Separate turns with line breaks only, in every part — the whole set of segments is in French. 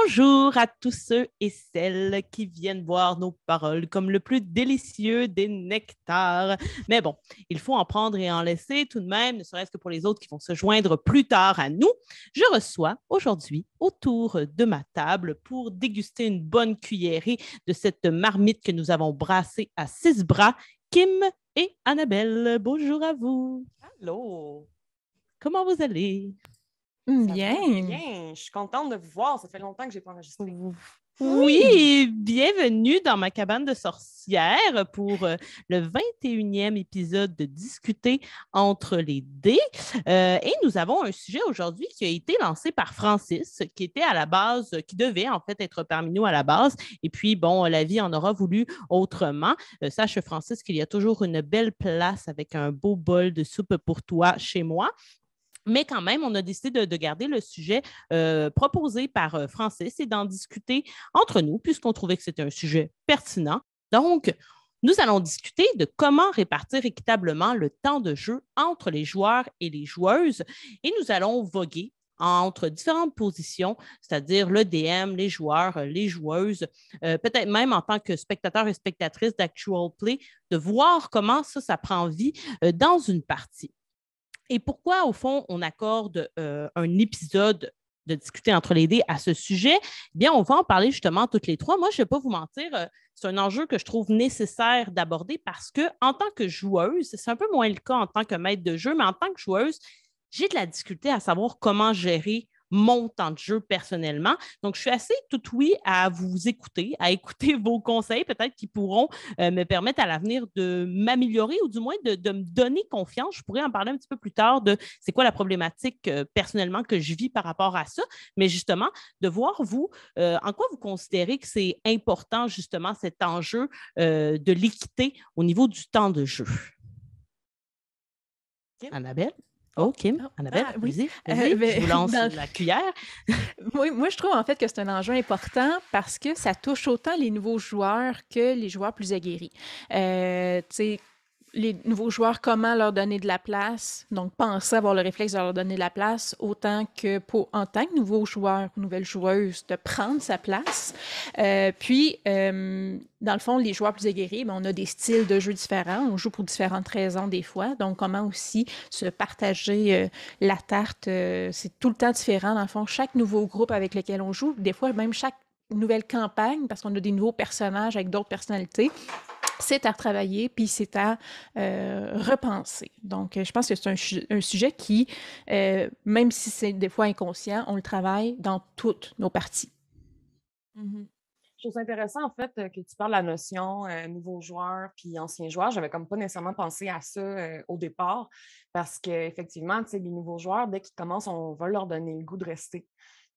Bonjour à tous ceux et celles qui viennent boire nos paroles comme le plus délicieux des nectars. Mais bon, il faut en prendre et en laisser tout de même, ne serait-ce que pour les autres qui vont se joindre plus tard à nous. Je reçois aujourd'hui autour de ma table pour déguster une bonne cuillerée de cette marmite que nous avons brassée à 6 bras, Kim et Annabelle. Bonjour à vous.
Allô,
Comment vous allez?
ça va
Bien.
bien. Je suis contente de vous voir. Ça fait longtemps que je n'ai pas enregistré.
Oui, bienvenue dans ma cabane de sorcières pour le 21e épisode de Discuter entre les dés. Et nous avons un sujet aujourd'hui qui a été lancé par Francis, qui était à la base, qui devait en fait être parmi nous à la base. Et puis, bon, la vie en aura voulu autrement. Sache, Francis, qu'il y a toujours une belle place avec un beau bol de soupe pour toi chez moi. Mais quand même, on a décidé de garder le sujet proposé par Francis et d'en discuter entre nous, puisqu'on trouvait que c'était un sujet pertinent. Donc, nous allons discuter de comment répartir équitablement le temps de jeu entre les joueurs et les joueuses. Et nous allons voguer entre différentes positions, c'est-à-dire le DM, les joueurs, les joueuses, peut-être même en tant que spectateur et spectatrice d'Actual Play, de voir comment ça prend vie dans une partie. Et pourquoi, au fond, on accorde un épisode de discuter entre les dés à ce sujet? Eh bien, on va en parler justement toutes les trois. Moi, je ne vais pas vous mentir, c'est un enjeu que je trouve nécessaire d'aborder parce que, en tant que joueuse, c'est un peu moins le cas en tant que maître de jeu, mais en tant que joueuse, j'ai de la difficulté à savoir comment gérer mon temps de jeu personnellement. Donc, je suis assez tout oui à vous écouter, à écouter vos conseils, peut-être qui pourront me permettre à l'avenir de m'améliorer ou du moins de me donner confiance. Je pourrais en parler un petit peu plus tard de c'est quoi la problématique personnellement que je vis par rapport à ça, mais justement, de voir vous, en quoi vous considérez que c'est important justement cet enjeu de l'équité au niveau du temps de jeu.
Kim?
Annabelle? Oh, Kim, Annabelle,
Oui.
vas-y, je vous lance la cuillère.
Oui, moi, je trouve en fait que c'est un enjeu important parce que ça touche autant les nouveaux joueurs que les joueurs plus aguerris. Tu sais, les nouveaux joueurs, comment leur donner de la place. Donc, penser avoir le réflexe de leur donner de la place, autant que en tant que nouveau joueur ou nouvelle joueuse, de prendre sa place. Dans le fond, les joueurs plus aguerris, on a des styles de jeu différents. On joue pour différentes raisons des fois. Donc, comment aussi se partager la tarte, c'est tout le temps différent. Dans le fond, chaque nouveau groupe avec lequel on joue, des fois, même chaque nouvelle campagne, parce qu'on a des nouveaux personnages avec d'autres personnalités, c'est à retravailler, puis c'est à repenser. Donc, je pense que c'est un sujet qui, même si c'est des fois inconscient, on le travaille dans toutes nos parties.
Mm-hmm. Je trouve ça intéressant, en fait, que tu parles de la notion nouveaux joueurs puis anciens joueurs. J'avais comme pas nécessairement pensé à ça au départ parce qu'effectivement, tu sais, les nouveaux joueurs, dès qu'ils commencent, on veut leur donner le goût de rester.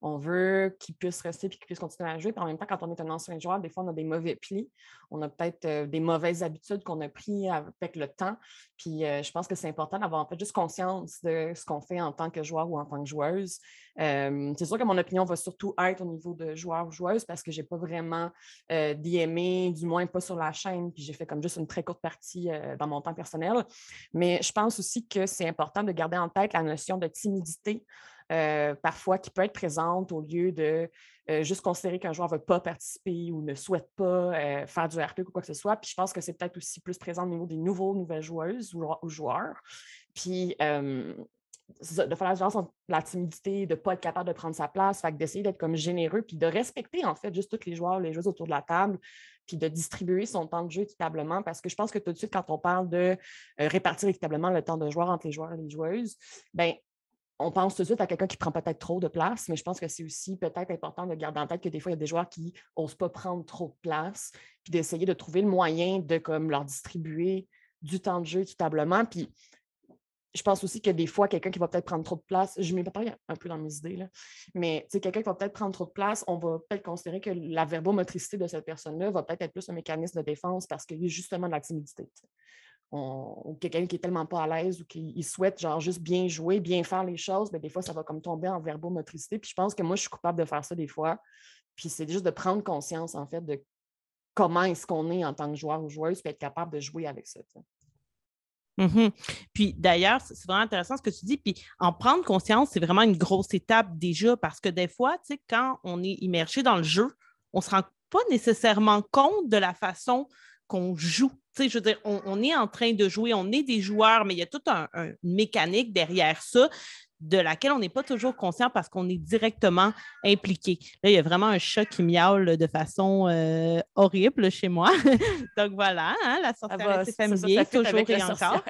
On veut qu'ils puissent rester puis qu'ils puissent continuer à jouer. Puis en même temps, quand on est un ancien joueur, des fois, on a des mauvais plis. On a peut-être des mauvaises habitudes qu'on a prises avec le temps. Puis je pense que c'est important d'avoir en fait juste conscience de ce qu'on fait en tant que joueur ou en tant que joueuse. C'est sûr que mon opinion va surtout être au niveau de joueur ou joueuse parce que je n'ai pas vraiment DMé, du moins pas sur la chaîne. Puis j'ai fait comme juste une très courte partie dans mon temps personnel. Mais je pense aussi que c'est important de garder en tête la notion de timidité. Parfois qui peut être présente au lieu de juste considérer qu'un joueur ne veut pas participer ou ne souhaite pas faire du RP ou quoi que ce soit. Puis je pense que c'est peut-être aussi plus présent au niveau des nouvelles joueuses ou joueurs. Puis de faire la différence entre la timidité, de ne pas être capable de prendre sa place, fait que d'essayer d'être comme généreux, puis de respecter en fait juste tous les joueurs, les joueuses autour de la table, puis de distribuer son temps de jeu équitablement, parce que je pense que tout de suite, quand on parle de répartir équitablement le temps de joueur entre les joueurs et les joueuses, ben on pense tout de suite à quelqu'un qui prend peut-être trop de place, mais je pense que c'est aussi peut-être important de garder en tête que des fois, il y a des joueurs qui n'osent pas prendre trop de place, puis d'essayer de trouver le moyen de comme, leur distribuer du temps de jeu équitablement. Puis je pense aussi que des fois, quelqu'un qui va peut-être prendre trop de place, je m'y prépare un peu dans mes idées, là, mais quelqu'un qui va peut-être prendre trop de place, on va peut-être considérer que la verbomotricité de cette personne-là va peut-être être plus un mécanisme de défense parce qu'il y a justement de la timidité. Ou quelqu'un qui est tellement pas à l'aise ou qui souhaite genre juste bien jouer, bien faire les choses, mais des fois, ça va comme tomber en verbomotricité. Puis je pense que moi, je suis coupable de faire ça des fois. Puis c'est juste de prendre conscience, en fait, de comment est-ce qu'on est en tant que joueur ou joueuse, puis être capable de jouer avec ça.
Mhm. Puis d'ailleurs, c'est vraiment intéressant ce que tu dis. Puis en prendre conscience, c'est vraiment une grosse étape déjà parce que des fois, tu sais, quand on est immergé dans le jeu, on ne se rend pas nécessairement compte de la façon qu'on joue. Tu sais, je veux dire, on est en train de jouer, on est des joueurs, mais il y a toute une mécanique derrière ça de laquelle on n'est pas toujours conscient parce qu'on est directement impliqué. Là, il y a vraiment un chat qui miaule de façon horrible chez moi. Donc voilà, hein, la sorcière restée familier, toujours et encore.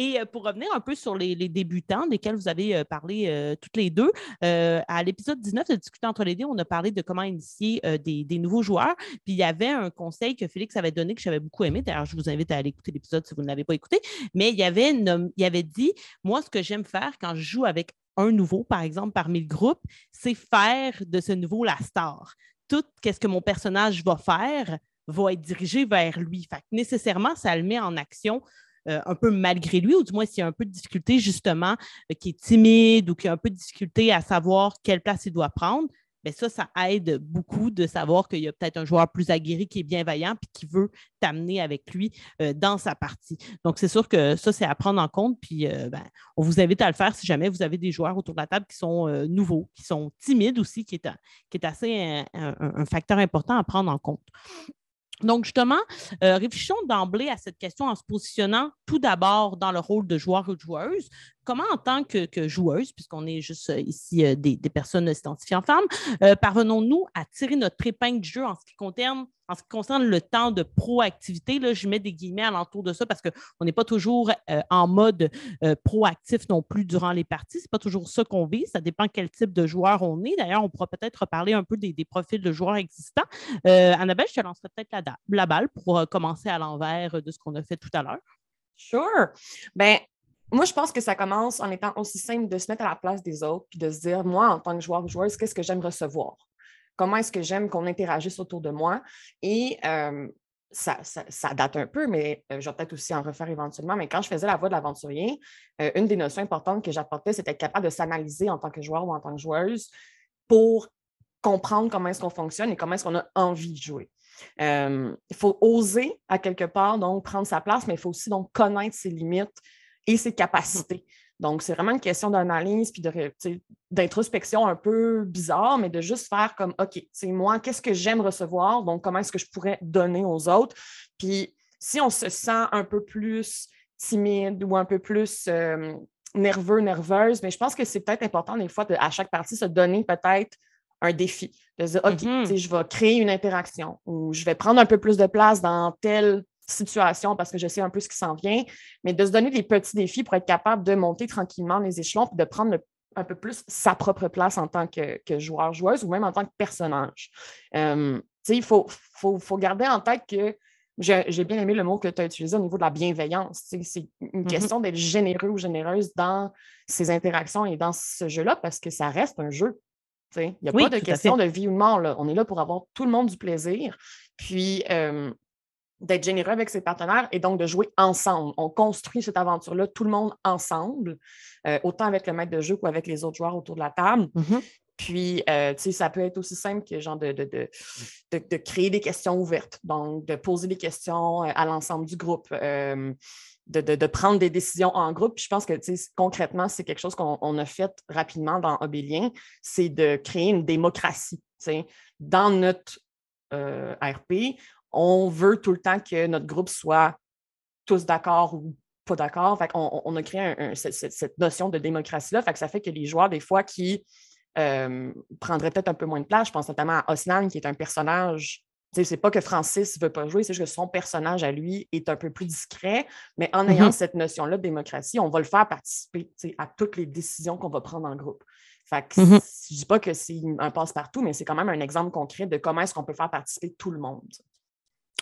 Et pour revenir un peu sur les débutants desquels vous avez parlé toutes les deux, à l'épisode 19 de Discuter entre les dés, on a parlé de comment initier des nouveaux joueurs. Puis il y avait un conseil que Félix avait donné que j'avais beaucoup aimé. D'ailleurs, je vous invite à aller écouter l'épisode si vous ne l'avez pas écouté. Mais il avait dit, moi, ce que j'aime faire quand je joue avec un nouveau, par exemple, parmi le groupe, c'est faire de ce nouveau la star. Tout ce que mon personnage va faire va être dirigé vers lui. Fait que nécessairement, ça le met en action un peu malgré lui, ou du moins s'il y a un peu de difficulté, justement, qui est timide ou qui a un peu de difficulté à savoir quelle place il doit prendre, bien ça aide beaucoup de savoir qu'il y a peut-être un joueur plus aguerri qui est bienveillant puis qui veut t'amener avec lui dans sa partie. Donc, c'est sûr que ça, c'est à prendre en compte. Puis, on vous invite à le faire si jamais vous avez des joueurs autour de la table qui sont nouveaux, qui sont timides aussi, qui est assez un facteur important à prendre en compte. Donc, justement, réfléchissons d'emblée à cette question en se positionnant tout d'abord dans le rôle de joueur ou de joueuse. Comment, en tant que joueuse, puisqu'on est juste ici des personnes s'identifiant en femmes, parvenons-nous à tirer notre épingle du jeu en ce qui concerne le temps de proactivité? Là, je mets des guillemets alentour de ça parce qu'on n'est pas toujours en mode proactif non plus durant les parties. Ce n'est pas toujours ça qu'on vit. Ça dépend quel type de joueur on est. D'ailleurs, on pourra peut-être reparler un peu des profils de joueurs existants. Annabelle, je te lancerai peut-être la balle pour commencer à l'envers de ce qu'on a fait tout à l'heure.
Sure. Ben, moi, je pense que ça commence en étant aussi simple de se mettre à la place des autres puis de se dire, moi, en tant que joueur ou joueuse, qu'est-ce que j'aime recevoir? Comment est-ce que j'aime qu'on interagisse autour de moi? Et ça date un peu, mais je vais peut-être aussi en refaire éventuellement. Mais quand je faisais la voix de l'aventurier, une des notions importantes que j'apportais, c'était être capable de s'analyser en tant que joueur ou en tant que joueuse pour comprendre comment est-ce qu'on fonctionne et comment est-ce qu'on a envie de jouer. Il faut oser, à quelque part, donc prendre sa place, mais il faut aussi donc connaître ses limites et ses capacités. Donc, c'est vraiment une question d'analyse puis d'introspection un peu bizarre, mais de juste faire comme, OK, moi, qu'est-ce que j'aime recevoir? Donc, comment est-ce que je pourrais donner aux autres? Puis, si on se sent un peu plus timide ou un peu plus nerveux, nerveuse, mais je pense que c'est peut-être important des fois à chaque partie se donner peut-être un défi, de se dire, OK, je vais créer une interaction ou je vais prendre un peu plus de place dans telle situation parce que je sais un peu ce qui s'en vient, mais de se donner des petits défis pour être capable de monter tranquillement les échelons et de prendre un peu plus sa propre place en tant que joueur, joueuse ou même en tant que personnage. Il faut garder en tête que j'ai bien aimé le mot que tu as utilisé au niveau de la bienveillance. C'est une question d'être généreux ou généreuse dans ces interactions et dans ce jeu-là parce que ça reste un jeu. Il n'y a pas de question de vie ou de mort. Là. On est là pour avoir tout le monde du plaisir. Puis, d'être généreux avec ses partenaires et donc de jouer ensemble. On construit cette aventure-là, tout le monde ensemble, autant avec le maître de jeu qu'avec les autres joueurs autour de la table. Puis, ça peut être aussi simple que genre de créer des questions ouvertes, donc de poser des questions à l'ensemble du groupe, de prendre des décisions en groupe. Puis je pense que concrètement, c'est quelque chose qu'on a fait rapidement dans Obélien, c'est de créer une démocratie. Dans notre RP, on veut tout le temps que notre groupe soit tous d'accord ou pas d'accord. Fait on a créé cette notion de démocratie-là. Fait que ça fait que les joueurs, des fois, qui prendraient peut-être un peu moins de place, je pense notamment à Osnan, qui est un personnage. C'est pas que Francis ne veut pas jouer, c'est juste que son personnage à lui est un peu plus discret, mais en ayant cette notion-là de démocratie, on va le faire participer à toutes les décisions qu'on va prendre en groupe. Fait que je ne dis pas que c'est un passe-partout, mais c'est quand même un exemple concret de comment est-ce qu'on peut faire participer tout le monde.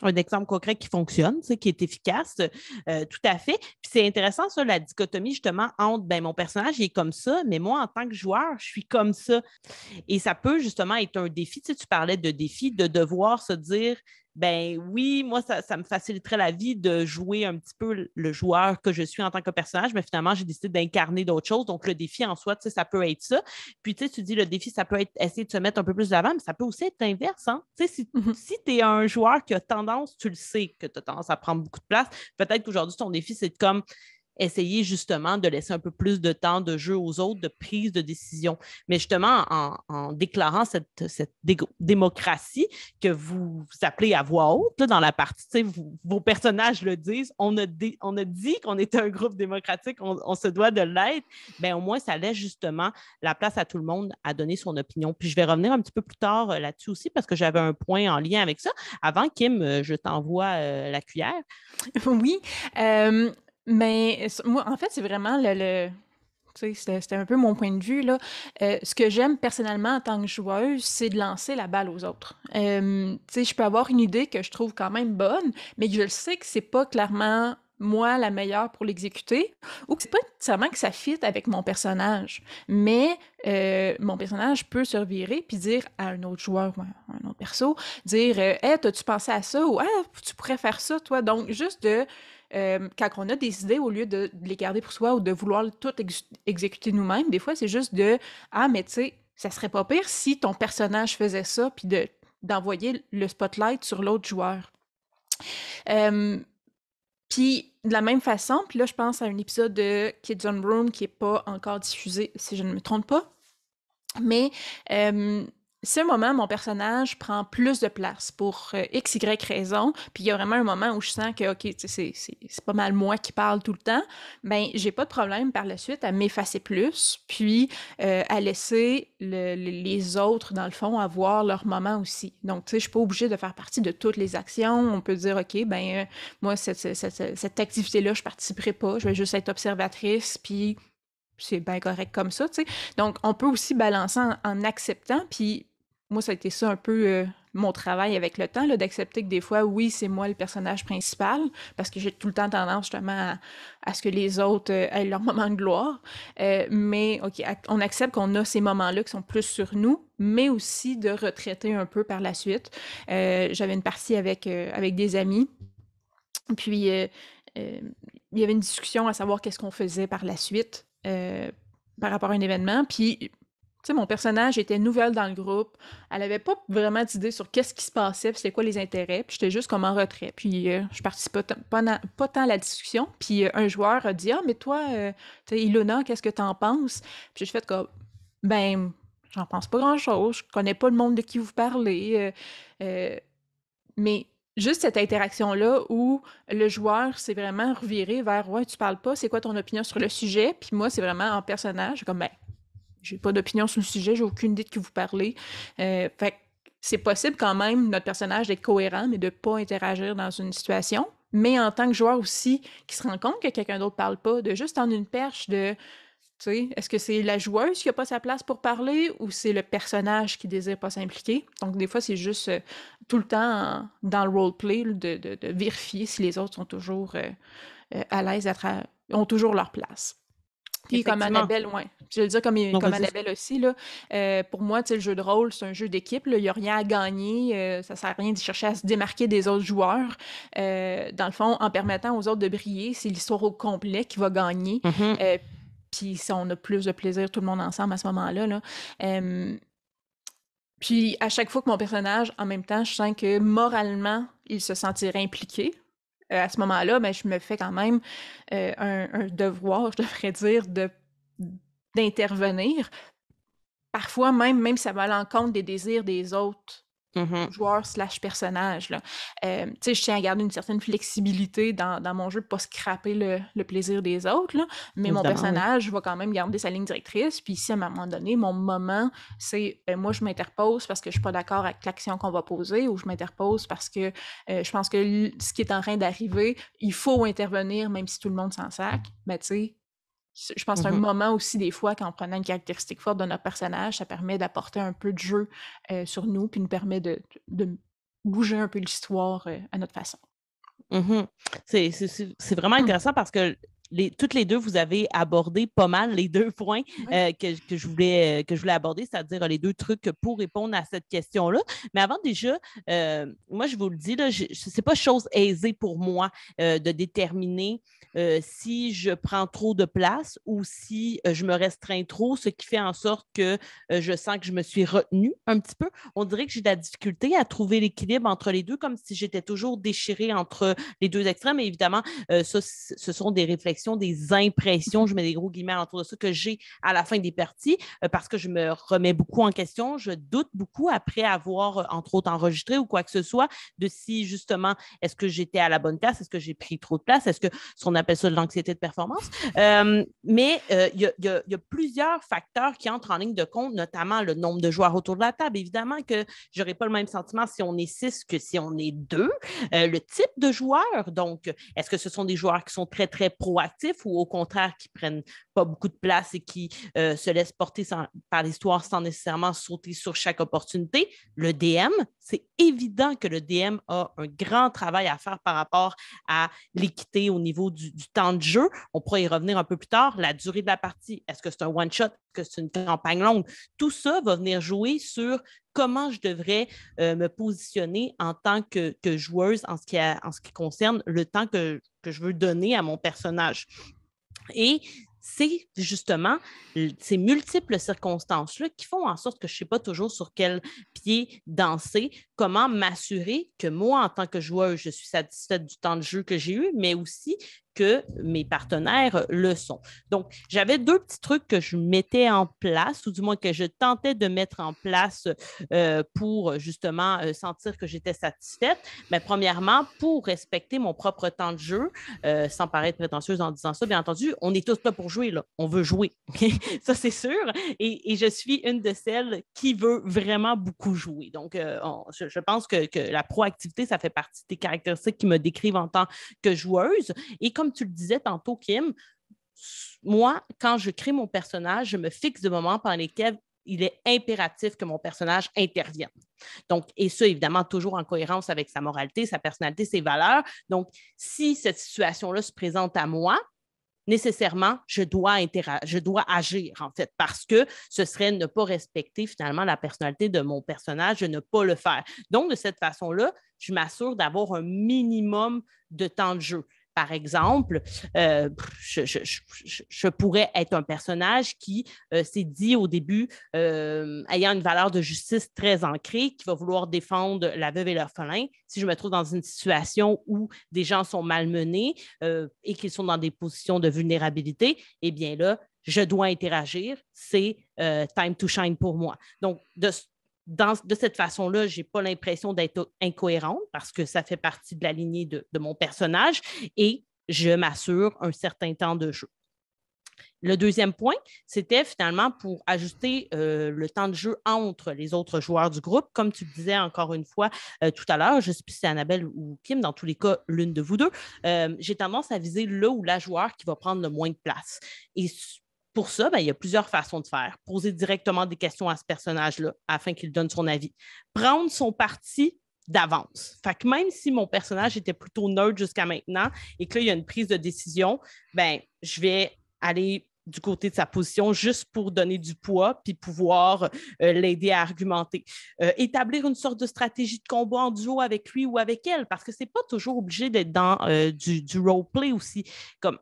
Un exemple concret qui fonctionne, qui est efficace, tout à fait. Puis c'est intéressant, ça, la dichotomie, justement, entre mon personnage il est comme ça, mais moi, en tant que joueur, je suis comme ça. Et ça peut, justement, être un défi. Tu parlais de défi, de devoir se dire, ben oui, moi, ça me faciliterait la vie de jouer un petit peu le joueur que je suis en tant que personnage, mais finalement, j'ai décidé d'incarner d'autres choses. Donc, le défi en soi, tu sais, ça peut être ça. Puis, tu sais, tu dis le défi, ça peut être essayer de se mettre un peu plus de l'avant, mais ça peut aussi être l'inverse, hein. Tu sais, si tu es un joueur qui a tendance, tu le sais que tu as tendance à prendre beaucoup de place, peut-être qu'aujourd'hui, ton défi, c'est de comme essayer justement de laisser un peu plus de temps de jeu aux autres, de prise de décision. Mais justement, en déclarant cette démocratie que vous appelez à voix haute, là, dans la partie, vos personnages le disent, on a dit qu'on était un groupe démocratique, on se doit de l'être, bien au moins ça laisse justement la place à tout le monde à donner son opinion. Puis je vais revenir un petit peu plus tard là-dessus aussi parce que j'avais un point en lien avec ça. Avant, Kim, je t'envoie la cuillère.
Oui. Mais moi, en fait, c'est vraiment tu sais, c'était un peu mon point de vue, là. Ce que j'aime personnellement en tant que joueuse, c'est de lancer la balle aux autres. Tu sais, je peux avoir une idée que je trouve quand même bonne, mais que je le sais que c'est pas clairement moi la meilleure pour l'exécuter, ou que c'est pas nécessairement que ça fit avec mon personnage. Mais mon personnage peut se revirer puis dire à un autre joueur ou à un autre perso, dire Hey, t'as-tu pensé à ça? Ou tu pourrais faire ça, toi. Donc, juste quand on a des idées, au lieu de les garder pour soi ou de vouloir tout exécuter nous-mêmes, des fois, c'est juste mais tu sais, ça serait pas pire si ton personnage faisait ça, puis d'envoyer le spotlight sur l'autre joueur. Puis, de la même façon, puis là, je pense à un épisode de Kids on Room qui est pas encore diffusé, si je ne me trompe pas, mais c'est un moment, mon personnage prend plus de place pour X, Y raison, puis il y a vraiment un moment où je sens que, OK, c'est pas mal moi qui parle tout le temps, ben j'ai pas de problème par la suite à m'effacer plus, puis à laisser les autres, dans le fond, avoir leur moment aussi. Donc, tu sais, je suis pas obligée de faire partie de toutes les actions. On peut dire, OK, ben moi, cette activité-là, je participerai pas, je vais juste être observatrice, puis c'est bien correct comme ça, tu sais. Donc, on peut aussi balancer en acceptant, puis moi, ça a été ça un peu mon travail avec le temps, là, d'accepter que des fois, oui, c'est moi le personnage principal, parce que j'ai tout le temps tendance justement à ce que les autres aient leur moment de gloire. Mais, OK, on accepte qu'on a ces moments-là qui sont plus sur nous, mais aussi de retraiter un peu par la suite. J'avais une partie avec des amis, puis il y avait une discussion à savoir qu'est-ce qu'on faisait par la suite par rapport à un événement. Puis, tu sais, mon personnage était nouvelle dans le groupe. Elle avait pas vraiment d'idée sur qu'est-ce qui se passait, puis c'était quoi les intérêts. Puis j'étais juste comme en retrait. Puis je participais pas tant à la discussion. Puis un joueur a dit « Ah, mais toi, tu sais, Ilona, qu'est-ce que t'en penses? » Puis j'ai fait comme « Ben, j'en pense pas grand-chose. Je connais pas le monde de qui vous parlez. Mais juste cette interaction-là où le joueur s'est vraiment reviré vers « Ouais, tu parles pas, c'est quoi ton opinion sur le sujet? » Puis moi, c'est vraiment en personnage, comme « Ben, j'ai pas d'opinion sur le sujet, j'ai aucune idée de qui vous parlez. » Fait que c'est possible quand même, notre personnage, d'être cohérent, mais de pas interagir dans une situation. Mais en tant que joueur aussi, qui se rend compte que quelqu'un d'autre parle pas, de juste tendre une perche de... Tu sais, est-ce que c'est la joueuse qui a pas sa place pour parler ou c'est le personnage qui désire pas s'impliquer? Donc, des fois, c'est juste tout le temps dans le roleplay de vérifier si les autres sont toujours à l'aise, ont toujours leur place. Puis comme Annabelle, ouais. Je veux dire comme Annabelle aussi, là, pour moi, tu sais, le jeu de rôle, c'est un jeu d'équipe. Il n'y a rien à gagner. Ça sert à rien de chercher à se démarquer des autres joueurs. Dans le fond, en permettant aux autres de briller, c'est l'histoire au complet qui va gagner. Puis si on a plus de plaisir tout le monde ensemble à ce moment-là. Là. Puis à chaque fois que mon personnage, en même temps, je sens que moralement, il se sentirait impliqué. À ce moment-là, ben, je me fais quand même un devoir, je devrais dire, d'intervenir. Parfois, même si ça va à l'encontre des désirs des autres joueurs / personnages. Tu sais, je tiens à garder une certaine flexibilité dans mon jeu, pas scraper le plaisir des autres, là, mais évidemment, mon personnage va quand même garder sa ligne directrice. Puis si à un moment donné, mon moment, c'est moi, je m'interpose parce que je suis pas d'accord avec l'action qu'on va poser, ou je m'interpose parce que je pense que ce qui est en train d'arriver, il faut intervenir même si tout le monde s'en sac. Mais tu sais, je pense que c'est un moment aussi, des fois, qu'en prenant une caractéristique forte de notre personnage, ça permet d'apporter un peu de jeu sur nous, puis nous permet de bouger un peu l'histoire à notre façon.
C'est vraiment intéressant parce que toutes les deux, vous avez abordé pas mal les 2 points que je voulais aborder, c'est-à-dire les 2 trucs pour répondre à cette question-là. Mais avant déjà, moi, je vous le dis, ce n'est pas chose aisée pour moi de déterminer si je prends trop de place ou si je me restreins trop, ce qui fait en sorte que je sens que je me suis retenue un petit peu. On dirait que j'ai de la difficulté à trouver l'équilibre entre les deux, comme si j'étais toujours déchirée entre les 2 extrêmes. Et évidemment, ça, ce sont des réflexions, des impressions, je mets des gros guillemets autour de ça, que j'ai à la fin des parties parce que je me remets beaucoup en question. Je doute beaucoup après avoir, entre autres, enregistré ou quoi que ce soit, de si justement, est-ce que j'étais à la bonne place? Est-ce que j'ai pris trop de place? Est-ce que ce qu'on appelle ça de l'anxiété de performance? Mais il y a plusieurs facteurs qui entrent en ligne de compte, notamment le nombre de joueurs autour de la table. Évidemment que je n'aurai pas le même sentiment si on est 6 que si on est 2. Le type de joueur, donc, est-ce que ce sont des joueurs qui sont très, très proactifs ou au contraire qui ne prennent pas beaucoup de place et qui se laissent porter par l'histoire sans nécessairement sauter sur chaque opportunité? Le DM, c'est évident que le DM a un grand travail à faire par rapport à l'équité au niveau du temps de jeu. On pourra y revenir un peu plus tard. La durée de la partie, est-ce que c'est un one-shot? Est-ce que c'est une campagne longue? Tout ça va venir jouer sur comment je devrais me positionner en tant que joueuse en ce qui concerne le temps que je veux donner à mon personnage. Et c'est justement ces multiples circonstances-là qui font en sorte que je ne sais pas toujours sur quel pied danser, comment m'assurer que moi, en tant que joueuse, je suis satisfaite du temps de jeu que j'ai eu, mais aussi que mes partenaires le sont. Donc, j'avais 2 petits trucs que je mettais en place, ou du moins que je tentais de mettre en place pour justement sentir que j'étais satisfaite. Mais premièrement, pour respecter mon propre temps de jeu, sans paraître prétentieuse en disant ça, bien entendu, on est tous là pour jouer, là. On veut jouer. Ça, c'est sûr. Et je suis une de celles qui veut vraiment beaucoup jouer. Donc, je pense que la proactivité, ça fait partie des caractéristiques qui me décrivent en tant que joueuse. Et comme tu le disais tantôt, Kim, moi, quand je crée mon personnage, je me fixe des moments pendant lesquels il est impératif que mon personnage intervienne. Donc, et ça, évidemment, toujours en cohérence avec sa moralité, sa personnalité, ses valeurs. Donc, si cette situation-là se présente à moi, nécessairement, je dois agir, en fait, parce que ce serait ne pas respecter finalement la personnalité de mon personnage, de ne pas le faire. Donc, de cette façon-là, je m'assure d'avoir un minimum de temps de jeu. Par exemple, je pourrais être un personnage qui s'est dit au début, ayant une valeur de justice très ancrée, qui va vouloir défendre la veuve et l'orphelin. Si je me trouve dans une situation où des gens sont malmenés et qu'ils sont dans des positions de vulnérabilité, eh bien là, je dois interagir. C'est time to shine pour moi. Donc, de cette façon-là, je n'ai pas l'impression d'être incohérente parce que ça fait partie de la lignée de mon personnage et je m'assure un certain temps de jeu. Le deuxième point, c'était finalement pour ajuster le temps de jeu entre les autres joueurs du groupe. Comme tu le disais encore une fois tout à l'heure, je ne sais plus si c'est Annabelle ou Kim, dans tous les cas, l'une de vous deux, j'ai tendance à viser le ou la joueur qui va prendre le moins de place. Et pour ça, il y a plusieurs façons de faire. Poser directement des questions à ce personnage-là afin qu'il donne son avis. Prendre son parti d'avance. Fait que même si mon personnage était plutôt neutre jusqu'à maintenant et que là, il y a une prise de décision, je vais aller du côté de sa position juste pour donner du poids puis pouvoir l'aider à argumenter. Établir une sorte de stratégie de combat en duo avec lui ou avec elle parce que c'est pas toujours obligé d'être dans du roleplay aussi. Comme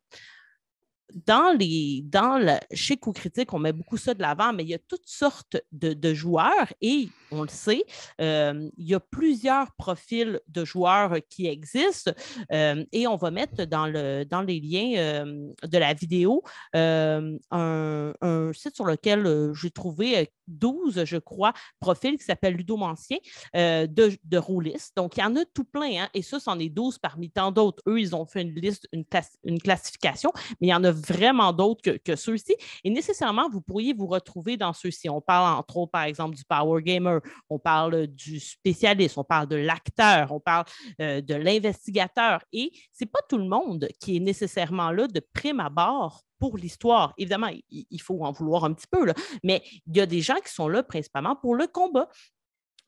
chez Coup Critique, on met beaucoup ça de l'avant, mais il y a toutes sortes de joueurs et on le sait, il y a plusieurs profils de joueurs qui existent et on va mettre dans les liens de la vidéo un site sur lequel j'ai trouvé 12, je crois, profils qui s'appellent Ludomancien de rôlistes. Donc, il y en a tout plein, hein, et ça, c'en est 12 parmi tant d'autres. Eux, ils ont fait une liste, une classification, mais il y en a vraiment d'autres que ceux-ci. Et nécessairement, vous pourriez vous retrouver dans ceux-ci. On parle, entre autres, par exemple, du Power Gamer, on parle du spécialiste, on parle de l'acteur, on parle de l'investigateur. Et ce n'est pas tout le monde qui est nécessairement là de prime abord pour l'histoire. Évidemment, il faut en vouloir un petit peu, là, mais il y a des gens qui sont là principalement pour le combat.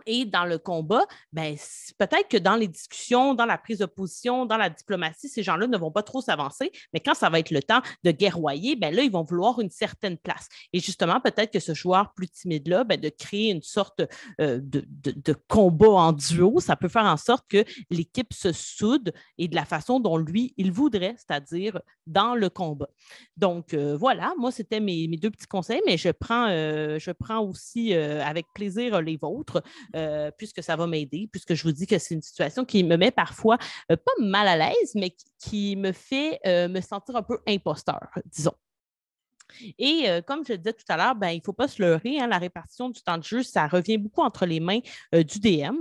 Et dans le combat, ben, peut-être que dans les discussions, dans la prise de position, dans la diplomatie, ces gens-là ne vont pas trop s'avancer, mais quand ça va être le temps de guerroyer, ben là, ils vont vouloir une certaine place. Et justement, peut-être que ce joueur plus timide-là, ben, de créer une sorte de combat en duo, ça peut faire en sorte que l'équipe se soude et de la façon dont lui, il voudrait, c'est-à-dire dans le combat. Donc, voilà, moi, c'était mes deux petits conseils, mais je prends aussi avec plaisir les vôtres. Puisque ça va m'aider, puisque je vous dis que c'est une situation qui me met parfois pas mal à l'aise, mais qui me fait me sentir un peu imposteur, disons. Et comme je le disais tout à l'heure, ben, il ne faut pas se leurrer, hein, la répartition du temps de jeu, ça revient beaucoup entre les mains du DM.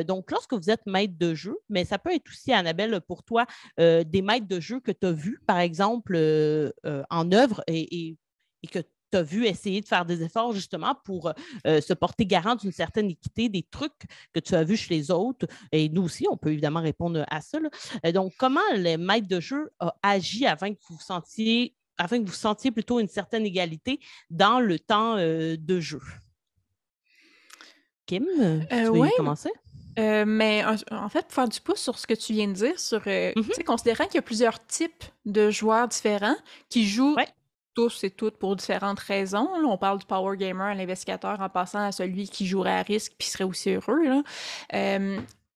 Donc, lorsque vous êtes maître de jeu, mais ça peut être aussi, Annabelle, pour toi, des maîtres de jeu que tu as vus, par exemple, en œuvre et que tu as vu essayer de faire des efforts justement pour se porter garant d'une certaine équité, des trucs que tu as vus chez les autres. Et nous aussi, on peut évidemment répondre à ça. Donc, comment les maîtres de jeu ont agi afin que vous sentiez plutôt une certaine égalité dans le temps de jeu? Kim, tu veux commencer?
Mais en fait, pour faire du pouce sur ce que tu viens de dire, sur considérant qu'il y a plusieurs types de joueurs différents qui jouent tous et toutes pour différentes raisons. Là, on parle du power gamer à l'investigateur en passant à celui qui jouerait à risque puis serait aussi heureux. Là.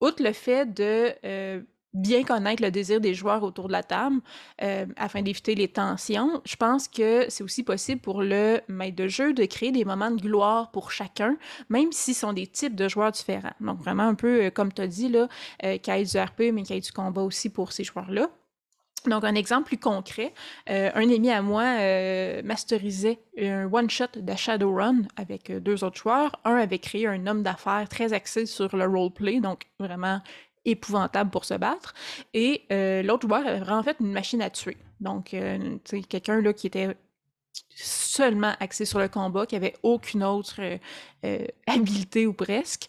Outre le fait de bien connaître le désir des joueurs autour de la table afin d'éviter les tensions, je pense que c'est aussi possible pour le maître de jeu de créer des moments de gloire pour chacun, même s'ils sont des types de joueurs différents. Donc vraiment un peu comme tu as dit, là, qu'il y ait du RP, mais qu'il y ait du combat aussi pour ces joueurs-là. Donc, un exemple plus concret, un ami à moi masterisait un one-shot de Shadowrun avec 2 autres joueurs. Un avait créé un homme d'affaires très axé sur le roleplay, donc vraiment épouvantable pour se battre. Et l'autre joueur avait vraiment fait une machine à tuer. Donc, tu sais, quelqu'un là qui était seulement axé sur le combat, qui avait aucune autre habileté ou presque.